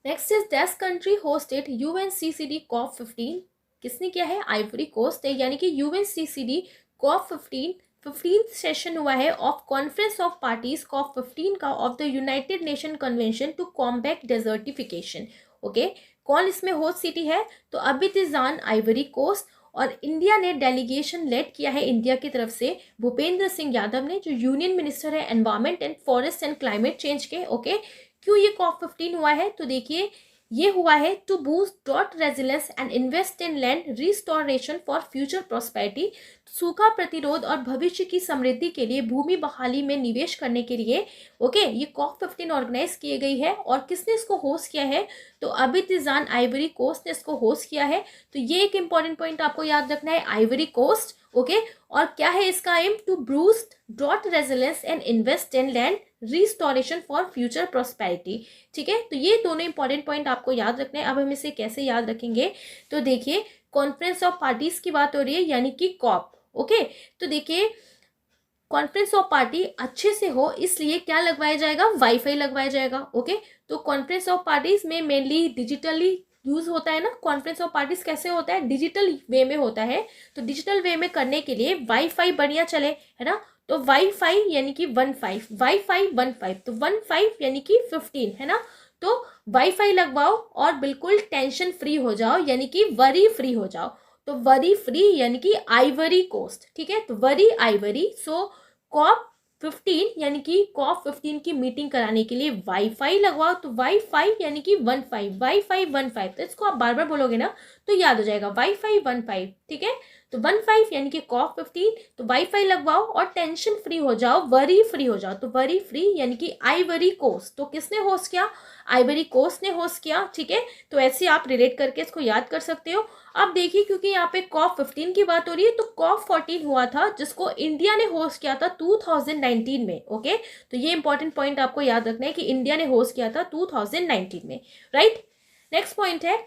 next is दैश country hosted UNCCD COP15। किसने किया है? आइवरी कोस्ट है, यानी कि UNCCD COP15 15th सेशन हुआ है of conference of parties COP15 का of the United Nation convention to combat desertification. Okay, कौन इसमें होस्ट सिटी है? तो अबितिजान, आइवरी कोस्ट। और इंडिया ने डेलीगेशन लेड किया है इंडिया की तरफ से भूपेंद्र सिंह यादव ने, जो यूनियन मिनिस्टर है environment and forest and climate change के। ओके, क्यों ये COP15 हुआ है? तो देखिए, ये हुआ है to boost drought resilience and invest in land restoration for future prosperity. सूखा प्रतिरोध और भविष्य की समृद्धि के लिए भूमि बहाली में निवेश करने के लिए। ओके, ये COP15 ऑर्गेनाइज की गई है। और किसने इसको होस्ट किया है? तो अबितिजान, आइवरी कोस्ट ने इसको होस्ट किया है। तो ये एक इंपॉर्टेंट पॉइंट आपको याद रखना है, आइवरी कोस्ट। ओके, और क्या है इसका aim? To boost drought resilience and invest in land restoration for future prosperity. ठीक है, तो ये दोनों इंपॉर्टेंट पॉइंट आपको याद रखना है। अब हम इसे कैसे याद रखेंगे? तो देखिए, कॉन्फ्रेंस ऑफ पार्टीज की बात हो रही है, यानी कि कॉप। ओके, तो देखिए, कॉन्फ्रेंस ऑफ पार्टी अच्छे से हो इसलिए क्या लगवाया जाएगा? वाईफाई लगवाया जाएगा। ओके, तो कॉन्फ्रेंस ऑफ पार्टीज में मेनली डिजिटली यूज होता है ना। कॉन्फ्रेंस ऑफ पार्टीज कैसे होता है? डिजिटल वे में होता है। तो डिजिटल वे में करने के लिए वाईफाई बढ़िया चले, है ना। तो वाईफाई यानी कि 15, वाईफाई 15, तो 15 यानी कि 15, है ना। तो वाईफाई लगवाओ और बिल्कुल टेंशन फ्री हो जाओ, यानी कि वरी फ्री हो जाओ। तो वरी फ्री यानी कि आइवरी कोस्ट। ठीक है, तो वरी आइवरी। सो COP15 यानी कि COP15 की मीटिंग कराने के लिए वाईफाई लगवाओ। तो वाईफाई यानी कि 15, वाईफाई 15। तो इसको आप बार बार बोलोगे ना तो याद हो जाएगा, वाईफाई 15। ठीक है, तो 15 यानी कि COP15, तो वाईफाई लगवाओ और टेंशन फ्री हो जाओ, वरी फ्री हो जाओ। तो वरी फ्री यानी कि आइवरी कोस्ट। तो किसने होस्ट किया? आइवरी कोस्ट ने होस्ट किया। ठीक है, तो ऐसे आप रिलेट करके इसको याद कर सकते हो। अब देखिए, क्योंकि यहाँ पे COP15 की बात हो रही है, तो COP14 हुआ था जिसको इंडिया ने होस्ट किया था 2019 में। ओके, तो ये इंपॉर्टेंट पॉइंट आपको याद रखना है कि इंडिया ने होस्ट किया था 2019 में, राइट। नेक्स्ट पॉइंट है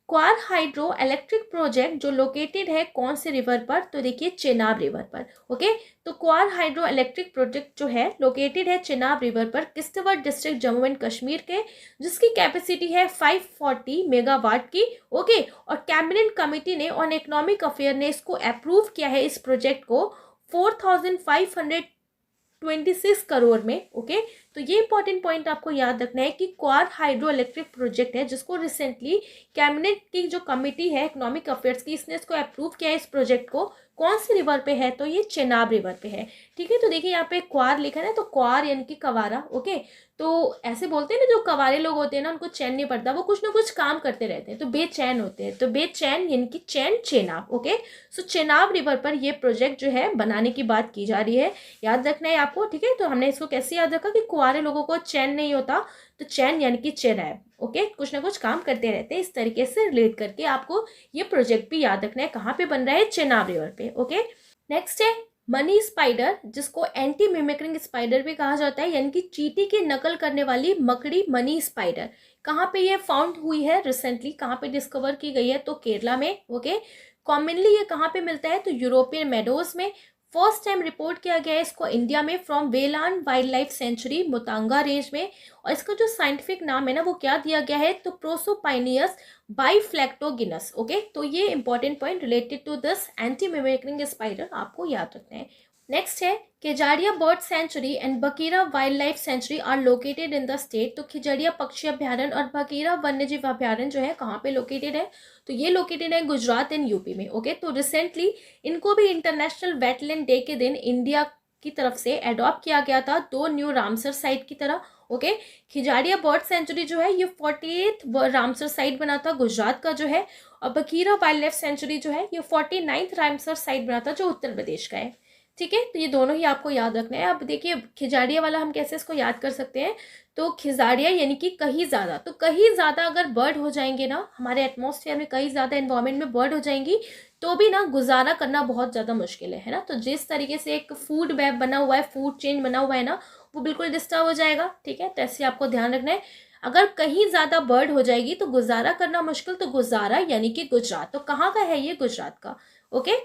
क्वार हाइड्रो इलेक्ट्रिक प्रोजेक्ट जो लोकेटेड है कौन से रिवर पर, तो देखिए चेनाब रिवर पर। ओके, तो क्वार हाइड्रो इलेक्ट्रिक प्रोजेक्ट जो है लोकेटेड है चेनाब रिवर पर, किश्तवाड़ डिस्ट्रिक्ट जम्मू एंड कश्मीर के, जिसकी कैपेसिटी है 540 मेगावाट की। ओके, और कैबिनेट कमेटी ने ऑन इकोनॉमिक अफेयर ने इसको अप्रूव किया है, इस प्रोजेक्ट को 4526 करोड़ में। ओके, तो ये इंपॉर्टेंट पॉइंट आपको याद रखना है कि क्वार हाइड्रो इलेक्ट्रिक प्रोजेक्ट है जिसको रिसेंटली कैबिनेट की जो कमेटी है इकोनॉमिक अफेयर्स की, इसने इसको अप्रूव किया है। इस प्रोजेक्ट को कौन सी रिवर पे है, तो ये चेनाब रिवर पे है। ठीक है, तो देखिए यहाँ पे क्वार लिखा है ना, तो क्वार यानी कि कवारा। ओके, तो ऐसे बोलते हैं ना, जो कवारे लोग होते हैं ना, उनको चैन नहीं पड़ता, वो कुछ ना कुछ काम करते रहते हैं, तो बेचैन होते हैं, तो बेचैन यानी कि चैन, चेनाब। ओके, सो चेनाब रिवर पर ये प्रोजेक्ट जो है बनाने की बात की जा रही है, याद रखना है आपको। ठीक है, तो हमने इसको कैसे याद रखा कि कुंवारे लोगों को चैन नहीं होता, तो चैन यानी कि चेनाब। ओके, कुछ ना कुछ काम करते रहते हैं, इस तरीके से रिलेट करके आपको ये प्रोजेक्ट भी याद रखना है, कहाँ पे बन रहा है, चेनाब रिवर पे। ओके, नेक्स्ट है मनी स्पाइडर, जिसको एंटी मिमिक्रिंग स्पाइडर भी कहा जाता है, यानी कि चींटी की नकल करने वाली मकड़ी मनी स्पाइडर। कहाँ पे ये फाउंड हुई है रिसेंटली, कहाँ पे डिस्कवर की गई है, तो केरला में। ओके, कॉमनली ये कहाँ पे मिलता है, तो यूरोपियन मेडोज में। फर्स्ट टाइम रिपोर्ट किया गया है इसको इंडिया में फ्रॉम वेलान wild life sanctuary Muthanga range में, और इसका जो साइंटिफिक नाम है ना वो क्या दिया गया है, तो प्रोसोपाइनियस बाइफ्लैक्टोगिनस। ओके, तो ये important point related to this anti mimicking spider आपको याद रखना है। नेक्स्ट है Khijadiya bird sanctuary and Bakhira wild life sanctuary are located in the state. तो खिजड़िया पक्षी अभ्यारण्य और बकीरा वन्यजीव अभ्यारण्य जो है कहाँ पे लोकेटेड है, तो ये लोकेटेड है गुजरात एंड यूपी में। ओके, तो रिसेंटली इनको भी इंटरनेशनल वेटलैंड डे के दिन इंडिया की तरफ से एडॉप्ट किया गया था, 2 न्यू रामसर साइट की तरह। ओके, खिजाड़िया बर्ड सेंचुरी जो है ये 48th रामसर साइट बना था गुजरात का जो है, और बकीरा वाइल्ड लाइफ सेंचुरी जो है ये 49th रामसर साइट बना था जो उत्तर प्रदेश का है। ठीक है, तो ये दोनों ही आपको याद रखना है। अब देखिए खिजाड़िया वाला हम कैसे इसको याद कर सकते हैं, तो खिजाड़िया यानी कि कहीं ज़्यादा, तो कहीं ज़्यादा अगर बर्ड हो जाएंगे ना हमारे एटमॉस्फेयर में, कहीं ज़्यादा एनवायरनमेंट में बर्ड हो जाएंगी, तो भी ना गुजारा करना बहुत ज़्यादा मुश्किल है ना। तो जिस तरीके से एक फूड वेब बना हुआ है, फूड चेन बना हुआ है ना, वो बिल्कुल डिस्टर्ब हो जाएगा। ठीक है, तो ऐसे आपको ध्यान रखना है, अगर कहीं ज़्यादा बर्ड हो जाएगी तो गुजारा करना मुश्किल, तो गुजारा यानी कि गुजरात। तो कहाँ का है ये, गुजरात का। ओके,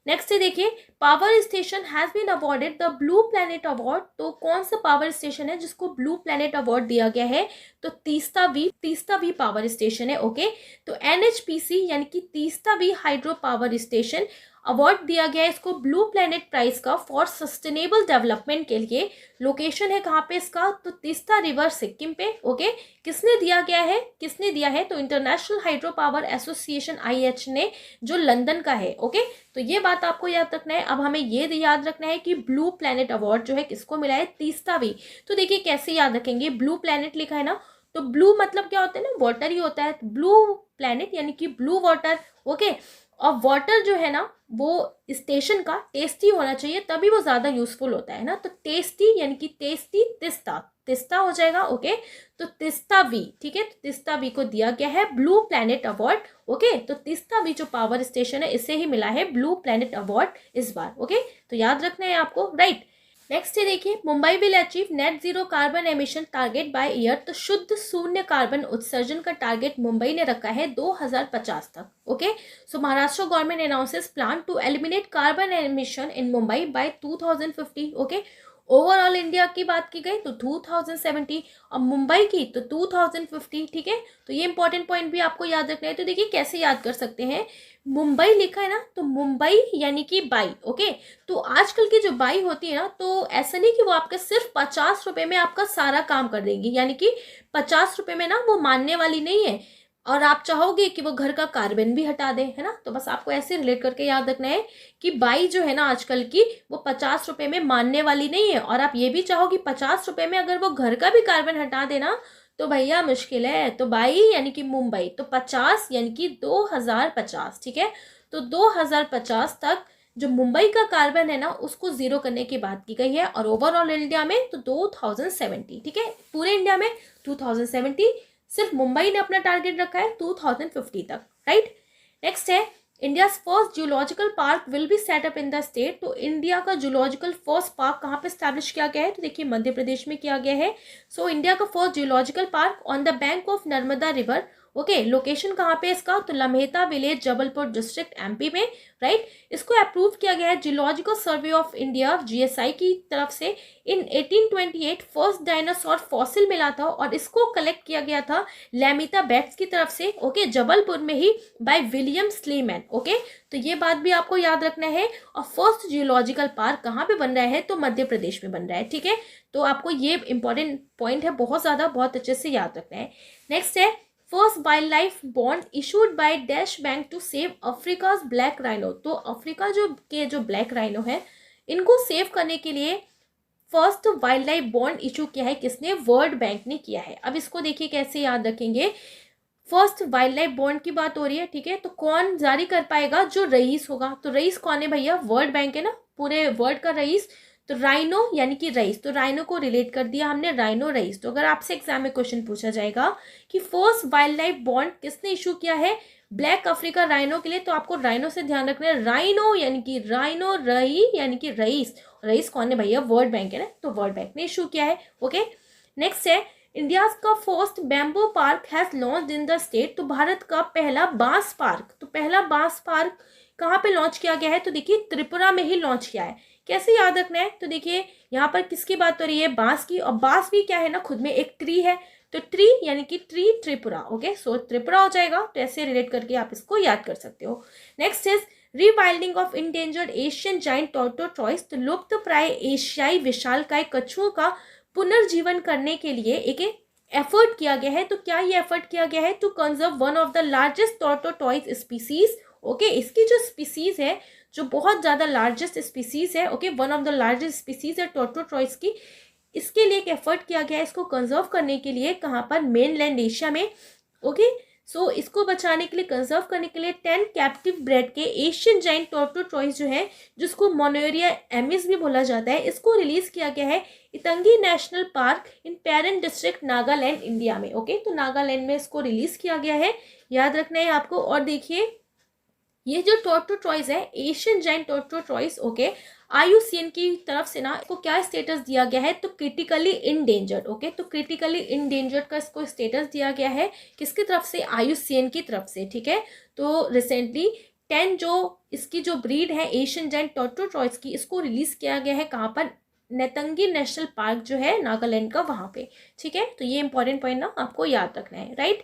नेक्स्ट है देखिए power station has been awarded the blue planet award. तो कौन सा पावर स्टेशन है जिसको ब्लू प्लैनेट अवार्ड दिया गया है, तो तीस्ता वी पावर स्टेशन है। ओके, तो एनएचपीसी यानी कि Teesta V hydro power station award दिया गया है इसको ब्लू प्लैनेट प्राइज का फॉर सस्टेनेबल डेवलपमेंट के लिए। लोकेशन है कहाँ पे इसका, तो तीस्ता रिवर सिक्किम पे। ओके, किसने दिया है, तो international hydro power association IH ने, जो लंदन का है। ओके, तो ये बात आपको याद रखना है। अब हमें ये याद रखना है कि ब्लू प्लैनेट अवार्ड जो है किसको मिला है, तीस्ता वी। तो देखिए कैसे याद रखेंगे, ब्लू प्लैनेट लिखा है ना, तो ब्लू मतलब क्या होता है ना, वाटर ही होता है, ब्लू प्लैनेट यानी कि ब्लू वाटर। ओके, और वाटर जो है ना वो स्टेशन का टेस्टी होना चाहिए, तभी वो ज़्यादा यूजफुल होता है ना। तो टेस्टी यानी कि टेस्टी, तिस्ता हो जाएगा। ओके, तो तिस्ता वी। ठीक है, तो तिस्ता वी को दिया गया है ब्लू प्लैनेट अवार्ड। ओके, तो तिस्ता वी जो पावर स्टेशन है इसे ही मिला है ब्लू प्लैनेट अवार्ड इस बार। ओके, तो याद रखना है आपको, राइट। नेक्स्ट है देखिए Mumbai will achieve net zero carbon emission target by year. तो शुद्ध शून्य कार्बन उत्सर्जन का टारगेट मुंबई ने रखा है 2050 तक। Okay, so Maharashtra government announces plan to eliminate carbon emission in Mumbai by 2050। Okay, overall India की बात की गई तो 2070 और मुंबई की तो 2050। ठीक है, तो ये इंपॉर्टेंट पॉइंट भी आपको याद रखना है। तो देखिए कैसे याद कर सकते हैं, मुंबई लिखा है ना, तो मुंबई यानी कि बाई। ओके, तो आजकल की जो बाई होती है ना, तो ऐसा नहीं कि वो आपके सिर्फ 50 रुपए में आपका सारा काम कर देंगी, यानी कि 50 रुपए में ना वो मानने वाली नहीं है, और आप चाहोगे कि वो घर का कार्बन भी हटा दे, है ना। तो बस आपको ऐसे रिलेट करके याद रखना है कि बाई जो है ना आजकल की, वो 50 रुपए में मानने वाली नहीं है, और आप ये भी चाहो कि 50 रुपए में अगर वो घर का भी कार्बन हटा देना तो भैया मुश्किल है। तो बाई यानी कि मुंबई, तो 50 यानी कि 2050। ठीक है, तो 2050 तक जो मुंबई का कार्बन है ना उसको जीरो करने की बात की गई है, और ओवरऑल इंडिया में तो 2070। ठीक है, पूरे इंडिया में 2070, सिर्फ मुंबई ने अपना टारगेट रखा है 2050 तक, राइट। नेक्स्ट है India first zoological park will be set up in the state. तो इंडिया का जूलॉजिकल फर्स्ट पार्क कहाँ पे स्टैब्लिश किया गया है, तो देखिए मध्य प्रदेश में किया गया है। सो इंडिया का first zoological park on the bank of Narmada river okay, location कहाँ पे इसका, तो लम्हेता विलेज, जबलपुर डिस्ट्रिक्ट, एमपी में, राइट। इसको अप्रूव किया गया है geological survey of India GSI की तरफ से। इन 1828 फर्स्ट डायनासोर फॉसिल मिला था और इसको कलेक्ट किया गया था लैमिता बेट्स की तरफ से, ओके, जबलपुर में ही, बाय विलियम स्लीमैन। ओके, तो ये बात भी आपको याद रखना है। और फर्स्ट जियोलॉजिकल पार्क कहाँ पे बन रहा है, तो मध्य प्रदेश में बन रहा है, ठीक है। तो आपको ये इंपॉर्टेंट पॉइंट है, बहुत ज़्यादा, बहुत अच्छे से याद रखना है। नेक्स्ट है first wild life bond issued by dash bank to save Africa's black rhino. तो अफ्रीका जो ब्लैक राइनो है, इनको सेव करने के लिए first wild life bond issue किया है किसने, वर्ल्ड बैंक ने किया है। अब इसको देखिए कैसे याद रखेंगे। फर्स्ट वाइल्ड लाइफ बॉन्ड की बात हो रही है, ठीक है, तो कौन जारी कर पाएगा, जो रईस होगा। तो रईस कौन है भैया, वर्ल्ड बैंक है ना, पूरे वर्ल्ड का रईस। तो राइनो यानी कि रईस, तो राइनो को रिलेट कर दिया हमने, राइनो रईस। तो अगर आपसे एग्जाम में क्वेश्चन पूछा जाएगा कि फर्स्ट वाइल्ड लाइफ बॉन्ड किसने इशू किया है ब्लैक अफ्रीका राइनो के लिए, तो आपको राइनो से ध्यान रखना है। राइनो यानी कि राइनो, रही यानी कि रईस। रईस कौन है भैया, वर्ल्ड बैंक है ना, तो वर्ल्ड बैंक ने इशू किया है। ओके, नेक्स्ट है इंडिया का first bamboo park has launch in the state. तो भारत का पहला बांस पार्क, तो पहला बांस पार्क कहाँ पे लॉन्च किया गया है, तो देखिए त्रिपुरा में ही लॉन्च किया है। कैसे याद रखना है, तो देखिए यहाँ पर किसकी बात हो रही है, बांस की, और बांस भी क्या है ना, खुद में एक ट्री है। तो ट्री यानी कि ट्री त्रिपुरा। ओके, सो त्रिपुरा हो जाएगा। तो ऐसे रिलेट करके आप इसको याद कर सकते हो। Next is rewilding of endangered Asian giant tortoise. तो लुप्त प्राय एशियाई विशालकाय कछुओं का पुनर्जीवन करने के लिए एक एफर्ट किया गया है। तो क्या ये एफर्ट किया गया है, to conserve one of the largest tortoise species. Okay, इसकी जो स्पीसीज है, जो बहुत ज़्यादा लार्जेस्ट स्पीसीज है, okay, one of the largest species है टॉर्टोट्रॉइस की, इसके लिए एक एफर्ट किया गया है इसको कंजर्व करने के लिए। कहाँ पर, मेनलैंड एशिया में। ओके, सो इसको बचाने के लिए, कंजर्व करने के लिए 10 कैप्टिव ब्रेड के एशियन जाइंट टॉर्टोट्रॉइस जो है, जिसको मोनेरिया एमिस भी बोला जाता है, इसको रिलीज किया गया है Intanki national park in Peren district Nagaland India में। ओके, तो नागालैंड में इसको रिलीज किया गया है, याद रखना है आपको। और देखिए ये जो टॉर्टोट्रॉइस है, एशियन जाइंट टॉर्टोट्रॉइस, ओके, IUCN की तरफ से ना इसको क्या स्टेटस दिया गया है, तो क्रिटिकली इंडेंजर्ड। ओके, तो क्रिटिकली इंडेंजर्ड का इसको स्टेटस दिया गया है किसकी तरफ से, IUCN की तरफ से, ठीक है। तो रिसेंटली 10 जो इसकी जो ब्रीड है एशियन जाइंट टॉर्टोट्रॉइस की, इसको रिलीज किया गया है कहाँ पर, नेतंगी नेशनल पार्क जो है नागालैंड का, वहाँ पे, ठीक है। तो ये इंपॉर्टेंट पॉइंट ना आपको याद रखना है, राइट।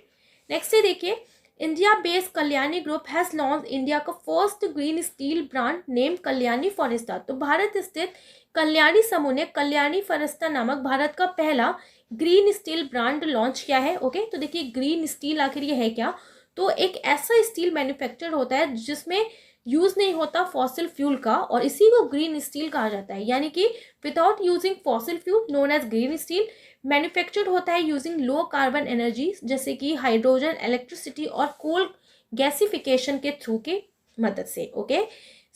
नेक्स्ट है देखिए India based Kalyani group has launch India का first green steel brand name Kalyani Ferresta. तो भारत स्थित कल्याणी समूह ने कल्याणी फॉरेस्टा नामक भारत का पहला ग्रीन स्टील ब्रांड लॉन्च किया है। ओके, तो देखिए ग्रीन स्टील आखिर ये है क्या, तो एक ऐसा स्टील मैन्युफैक्चर होता है जिसमें यूज नहीं होता फॉसिल फ्यूल का, और इसी को ग्रीन स्टील कहा जाता है। यानी कि without using fossil fuel, known as green steel, manufactured होता है यूजिंग लो कार्बन एनर्जी, जैसे कि हाइड्रोजन, इलेक्ट्रिसिटी और कोल गैसिफिकेशन के थ्रू के मदद से। ओके,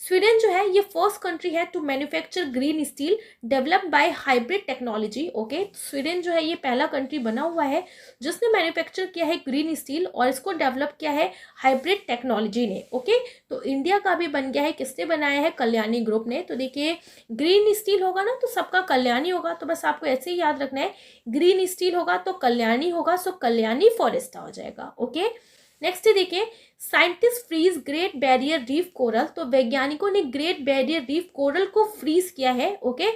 स्वीडन जो है ये फर्स्ट कंट्री है to manufacture green steel developed by hybrid technology. Okay, Sweden जो है ये पहला कंट्री बना हुआ है जिसने मैन्युफैक्चर किया है ग्रीन स्टील, और इसको डेवलप किया है हाइब्रिड टेक्नोलॉजी ने। ओके, तो इंडिया का भी बन गया है, किसने बनाया है, कल्याणी ग्रुप ने। तो देखिए ग्रीन स्टील होगा ना तो सबका कल्याणी होगा, तो बस आपको ऐसे ही याद रखना है, ग्रीन स्टील होगा तो कल्याणी होगा, सो कल्याणी फॉरेस्टा हो जाएगा। ओके, नेक्स्ट देखिए scientist freeze great barrier reef coral. तो वैज्ञानिकों ने ग्रेट बैरियर रीफ कोरल को फ्रीज किया है। ओके,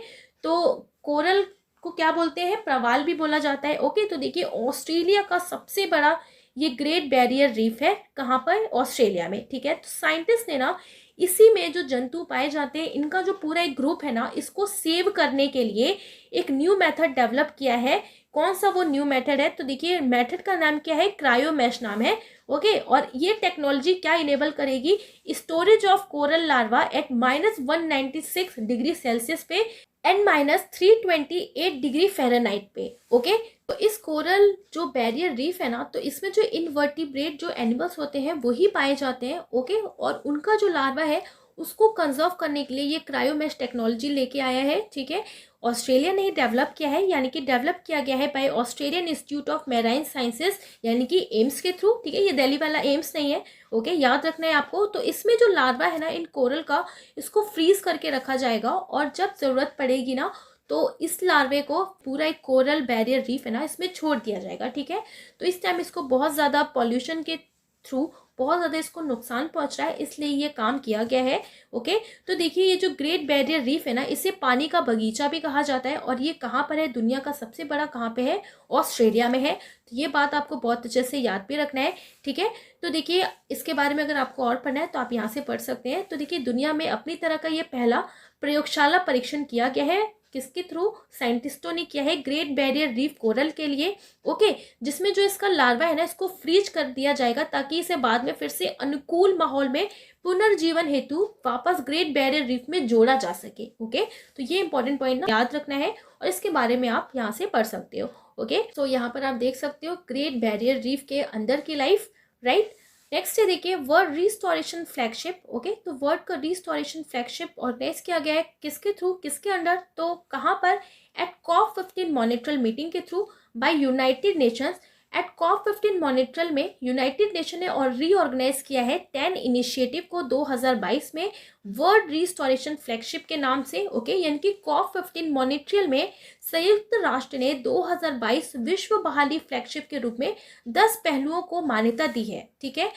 तो कोरल को क्या बोलते हैं, प्रवाल भी बोला जाता है। ओके, तो देखिए ऑस्ट्रेलिया का सबसे बड़ा ये ग्रेट बैरियर रीफ है, कहाँ पर, ऑस्ट्रेलिया में, ठीक है। तो साइंटिस्ट ने ना इसी में जो जंतु पाए जाते हैं इनका जो पूरा एक ग्रुप है ना, इसको सेव करने के लिए एक न्यू मेथड डेवलप किया है। कौन सा वो न्यू मेथड है, तो देखिए मेथड का नाम क्या है, क्रायोमैश नाम है। ओके, और ये टेक्नोलॉजी क्या इनेबल करेगी, storage of coral larva at -196 degree Celsius पे एंड -328 डिग्री फ़ारेनहाइट पे। ओके, तो इस कोरल जो बैरियर रीफ है ना, तो इसमें जो इनवर्टिब्रेट जो एनिमल्स होते हैं वही पाए जाते हैं। ओके, और उनका जो लार्वा है उसको कंजर्व करने के लिए ये क्रायोमैश टेक्नोलॉजी लेके आया है, ठीक है। ऑस्ट्रेलिया ने डेवलप किया है, यानी कि डेवलप किया गया है by Australian Institute of Marine Sciences, यानी कि एम्स के थ्रू, ठीक है। ये दिल्ली वाला एम्स नहीं है। ओके, याद रखना है आपको। तो इसमें जो लार्वा है ना इन कोरल का, इसको फ्रीज करके रखा जाएगा, और जब ज़रूरत पड़ेगी ना तो इस लार्वे को पूरा एक कोरल बैरियर रीफ है ना इसमें छोड़ दिया जाएगा, ठीक है। तो इस टाइम इसको बहुत ज़्यादा पॉल्यूशन के थ्रू बहुत ज़्यादा इसको नुकसान पहुंच रहा है, इसलिए ये काम किया गया है। ओके, तो देखिए ये जो ग्रेट बैरियर रीफ है ना इसे पानी का बगीचा भी कहा जाता है, और ये कहाँ पर है, दुनिया का सबसे बड़ा कहाँ पे है, ऑस्ट्रेलिया में है। तो ये बात आपको बहुत अच्छे से याद भी रखना है, ठीक है। तो देखिए इसके बारे में अगर आपको और पढ़ना है तो आप यहाँ से पढ़ सकते हैं। तो देखिए दुनिया में अपनी तरह का ये पहला प्रयोगशाला परीक्षण किया गया है, किसके थ्रू, साइंटिस्टों ने किया है ग्रेट बैरियर रीफ कोरल के लिए। ओके, जिसमें जो इसका लार्वा है ना इसको फ्रीज कर दिया जाएगा ताकि इसे बाद में फिर से अनुकूल माहौल में पुनर्जीवन हेतु वापस ग्रेट बैरियर रीफ में जोड़ा जा सके। ओके, तो ये इंपॉर्टेंट पॉइंट ना याद रखना है और इसके बारे में आप यहाँ से पढ़ सकते हो। ओके, तो यहाँ पर आप देख सकते हो ग्रेट बैरियर रीफ के अंदर की लाइफ, राइट। नेक्स्ट है देखिए वर्ल्ड रिस्टोरेशन फ्लैगशिप। ओके, तो वर्ल्ड का रिस्टोरेशन फ्लैगशिप ऑर्गेनाइज किया गया है किसके थ्रू, किसके अंडर, तो कहाँ पर, एट COP15 मॉनिटरल मीटिंग के through by United Nations. At COP15 Montreal में यूनाइटेड नेशन ने और रीऑर्गेनाइज किया है 10 इनिशिएटिव को 2022 में वर्ल्ड रिस्टोरेशन फ्लैगशिप के नाम से। ओके, यानी कि COP15 मॉनिटरल में संयुक्त राष्ट्र ने 2022 विश्व बहाली फ्लैगशिप के रूप में 10 पहलुओं को मान्यता दी है, ठीक है।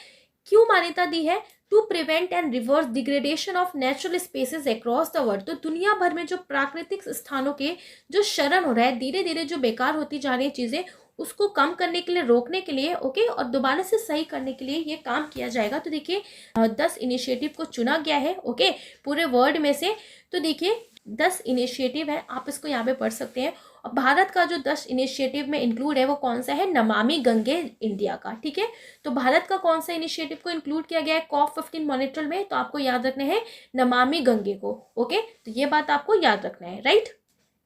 क्यों मान्यता दी है, to prevent and reverse degradation of natural spaces across the world. तो दुनिया भर में जो प्राकृतिक स्थानों के जो शरण हो रहा है, धीरे धीरे जो बेकार होती जा रही चीजें उसको कम करने के लिए, रोकने के लिए, ओके, और दोबारा से सही करने के लिए ये काम किया जाएगा। तो देखिए 10 इनिशिएटिव को चुना गया है, ओके, पूरे वर्ल्ड में से। तो देखिए 10 इनिशिएटिव है, आप इसको यहाँ पे पढ़ सकते हैं। और भारत का जो 10 इनिशिएटिव में इंक्लूड है वो कौन सा है, नमामि गंगे इंडिया का, ठीक है। तो भारत का कौन सा इनिशिएटिव को इंक्लूड किया गया है COP15 मॉनिटरल में, तो आपको याद रखना है नमामि गंगे को। ओके, तो ये बात आपको याद रखना है, राइट।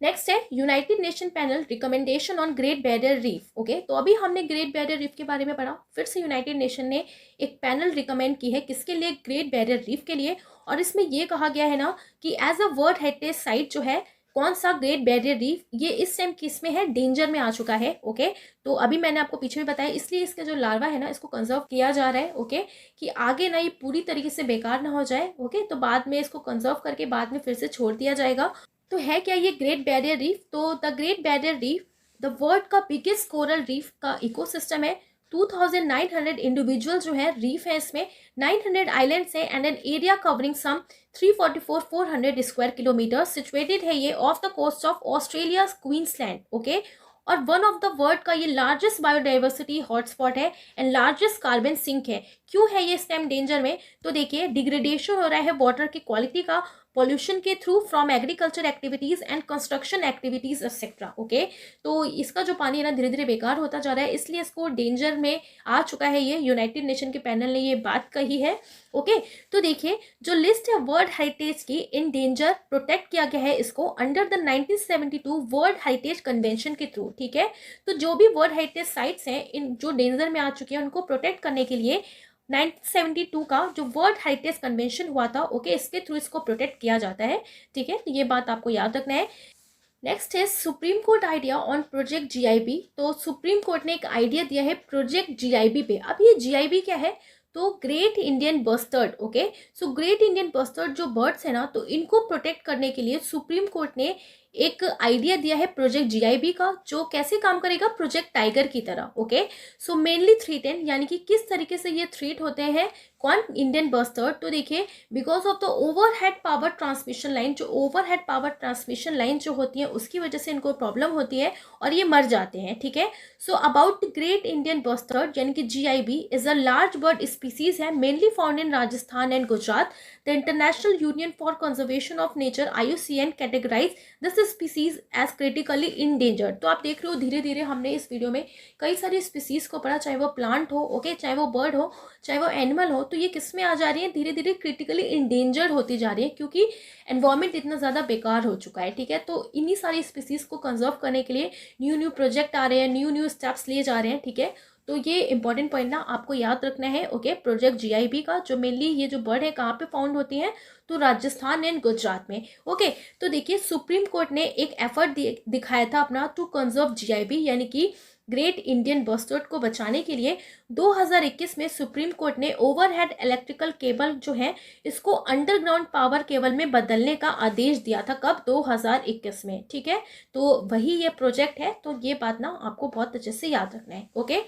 नेक्स्ट है United nation panel recommendation on great barrier reef. Okay, तो अभी हमने ग्रेट बैरियर रीफ के बारे में पढ़ा, फिर से यूनाइटेड नेशन ने एक पैनल रिकमेंड की है किसके लिए, ग्रेट बैरियर रीफ के लिए। और इसमें ये कहा गया है ना कि as a world heritage site जो है कौन सा, ग्रेट बैरियर रीफ, ये इस टाइम किस में है, डेंजर में आ चुका है। ओके, तो अभी मैंने आपको पीछे भी बताया, इसलिए इसका जो लार्वा है ना इसको कंजर्व किया जा रहा है। ओके, कि आगे ना ये पूरी तरीके से बेकार ना हो जाए। ओके, तो बाद में इसको कंजर्व करके बाद में फिर से छोड़ दिया जाएगा। तो है क्या ये ग्रेट बैरियर रीफ, तो the great barrier reef the world का बिगेस्ट कोरल रीफ का इकोसिस्टम है। 2900 इंडिविजुअल जो है रीफ है, इसमें 900 आइलैंड्स है and an area covering some 344,400 square kilometre. Situated है ये off the coast of Australia Queensland. Okay, और वन ऑफ द वर्ल्ड का ये लार्जेस्ट बायोडाइवर्सिटी हॉटस्पॉट है एंड लार्जेस्ट कार्बन सिंक है। क्यों है ये इस टाइम डेंजर में, तो देखिए डिग्रेडेशन हो रहा है वाटर की क्वालिटी का पॉल्यूशन के through from agriculture activities and construction activities etcetera. Okay, तो इसका जो पानी है ना धीरे धीरे बेकार होता जा रहा है, इसलिए इसको डेंजर में आ चुका है। ये यूनाइटेड नेशन के पैनल ने ये बात कही है। ओके, तो देखिए जो लिस्ट है वर्ल्ड हेरिटेज की, इन डेंजर प्रोटेक्ट किया गया है इसको under the 1972 world heritage convention के थ्रू, ठीक है। तो जो भी वर्ल्ड हेरिटेज साइट्स हैं इन जो डेंजर में आ चुकी हैं उनको प्रोटेक्ट करने के लिए 1972 का जो वर्ल्ड हेरिटेज कन्वेंशन हुआ था, ओके, इसके थ्रू इसको प्रोटेक्ट किया जाता है, ठीक है। तो ये बात आपको याद रखना है। नेक्स्ट है supreme court idea on project GIB। तो सुप्रीम कोर्ट ने एक आइडिया दिया है प्रोजेक्ट GIB पे। अब ये GIB क्या है, तो great Indian bustard. Okay, so great Indian bustard जो बर्ड्स है ना, तो इनको प्रोटेक्ट करने के लिए सुप्रीम कोर्ट ने एक आइडिया दिया है प्रोजेक्ट GIB का, जो कैसे काम करेगा, प्रोजेक्ट टाइगर की तरह। ओके, सो मेनली थ्रेटेन, यानी कि किस तरीके से ये थ्रेट होते हैं, कौन, इंडियन बस्टर्ड। तो देखिए because of the overhead power transmission line, जो ओवरहेड पावर ट्रांसमिशन लाइन जो होती है उसकी वजह से इनको प्रॉब्लम होती है और ये मर जाते हैं, ठीक है। So about great Indian bustard यानी कि GIB is a large bird species है, mainly found in Rajasthan and Gujarat. The international union for conservation of nature IUCN categorize this species as critically endangered. तो आप देख रहे हो धीरे धीरे हमने इस वीडियो में कई सारी स्पीसीज को पढ़ा, चाहे वो प्लांट हो, ओके, चाहे वो बर्ड हो, चाहे वो एनिमल हो, तो ये किस में आ जा रही है, धीरे धीरे क्रिटिकली इंडेंजर्ड होती जा रही है क्योंकि एनवायरमेंट इतना ज़्यादा बेकार हो चुका है, ठीक है। तो इन्हीं सारी स्पीसीज को कंजर्व करने के लिए न्यू प्रोजेक्ट आ रहे हैं, न्यू स्टेप्स लिए जा रहे हैं, ठीक है। तो ये इंपॉर्टेंट पॉइंट ना आपको याद रखना है। ओके, प्रोजेक्ट GIB का जो मेनली ये जो बर्ड है कहाँ पे फाउंड होती हैं, तो राजस्थान एंड गुजरात में। ओके, तो देखिए सुप्रीम कोर्ट ने एक एफर्ट दिखाया था अपना टू कंजर्व GIB, यानी कि ग्रेट इंडियन बस्टर्ड को बचाने के लिए 2021 में सुप्रीम कोर्ट ने ओवरहेड इलेक्ट्रिकल केबल जो है इसको अंडरग्राउंड पावर केबल में बदलने का आदेश दिया था। कब? 2021 में। ठीक है, तो वही ये प्रोजेक्ट है, तो ये बात ना आपको बहुत अच्छे से याद रखना है। ओके,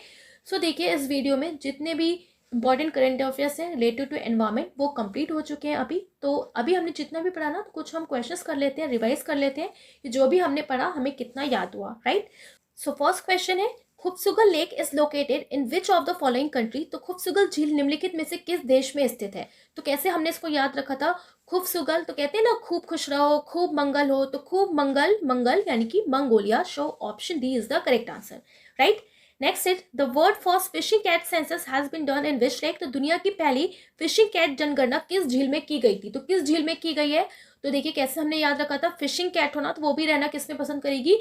सो देखिए इस वीडियो में जितने भी इंपॉर्टेंट करंट अफेयर्स हैं रिलेटेड टू एनवायरमेंट वो कंप्लीट हो चुके हैं अभी। तो अभी हमने जितना भी पढ़ा ना, तो कुछ हम क्वेश्चंस कर लेते हैं, रिवाइज कर लेते हैं कि जो भी हमने पढ़ा हमें कितना याद हुआ। राइट, सो फर्स्ट क्वेश्चन है, Khuvsgul lake is located in which of the following country. तो खुबसुगल झील निम्नलिखित में से किस देश में स्थित है? तो कैसे हमने इसको याद रखा था? खुबसुगल तो कहते हैं ना खूब खुश रहो, खूब मंगल हो, तो खूब मंगल, मंगल यानी कि Mongolia. So option D is the correct answer. Right, next is the world first fishing cat census has been done in which lake. तो दुनिया की पहली फिशिंग कैट जनगणना किस झील में की गई थी? तो किस झील में की गई है? तो देखिए कैसे हमने याद रखा था, फिशिंग कैट होना तो वो भी रहना किस में पसंद करेगी?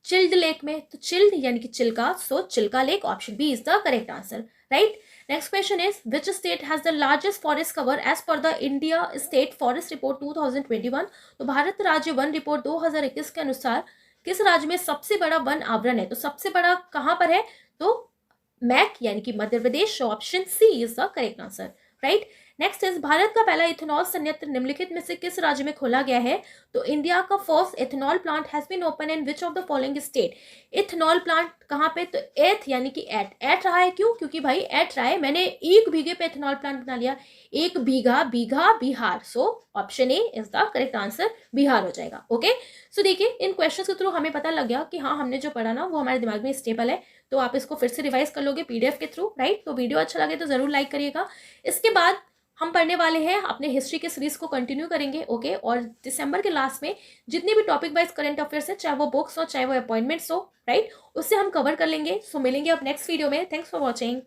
चिल्ड लेक में। तो चिल्ड यानी कि Chilka, so Chilka lake, option B is the correct answer. Right, next question is which state has the largest forest cover as per the India state forest report 2021। तो भारत राज्य वन रिपोर्ट 2021 के अनुसार किस राज्य में सबसे बड़ा वन आवरण है? तो सबसे बड़ा कहां पर है? तो मैक यानी कि Madhya Pradesh, option C is the correct answer. Right, next is Bharat का पहला इथेनॉल संयंत्र निम्नलिखित में से किस राज्य में खोला गया है? तो इंडिया का first ethanol plant has been open in which of the following state. Ethanol plant कहां पे? तो एथ यानी कि एट रहा है। क्यों? क्योंकि भाई एट रहा है, मैंने 1 बीघे पे इथेनॉल प्लांट बना लिया। 1 बीघा, बीघा Bihar, so option A is the correct answer, Bihar हो जाएगा। ओके, सो देखिए इन क्वेश्चंस के थ्रू हमें पता लग गया कि हाँ हमने जो पढ़ा ना वो हमारे दिमाग में स्टेबल है। तो आप इसको फिर से रिवाइज कर लोगे पीडीएफ के थ्रू। राइट, तो वीडियो अच्छा लगे तो जरूर लाइक करिएगा। इसके बाद हम पढ़ने वाले हैं अपने हिस्ट्री के सीरीज को कंटिन्यू करेंगे। ओके, और दिसंबर के लास्ट में जितने भी टॉपिक वाइज करंट अफेयर्स है, चाहे वो बुक्स हो चाहे वो अपॉइंटमेंट्स हो, राइट, उससे हम कवर कर लेंगे। सो मिलेंगे अब नेक्स्ट वीडियो में। Thanks for watching.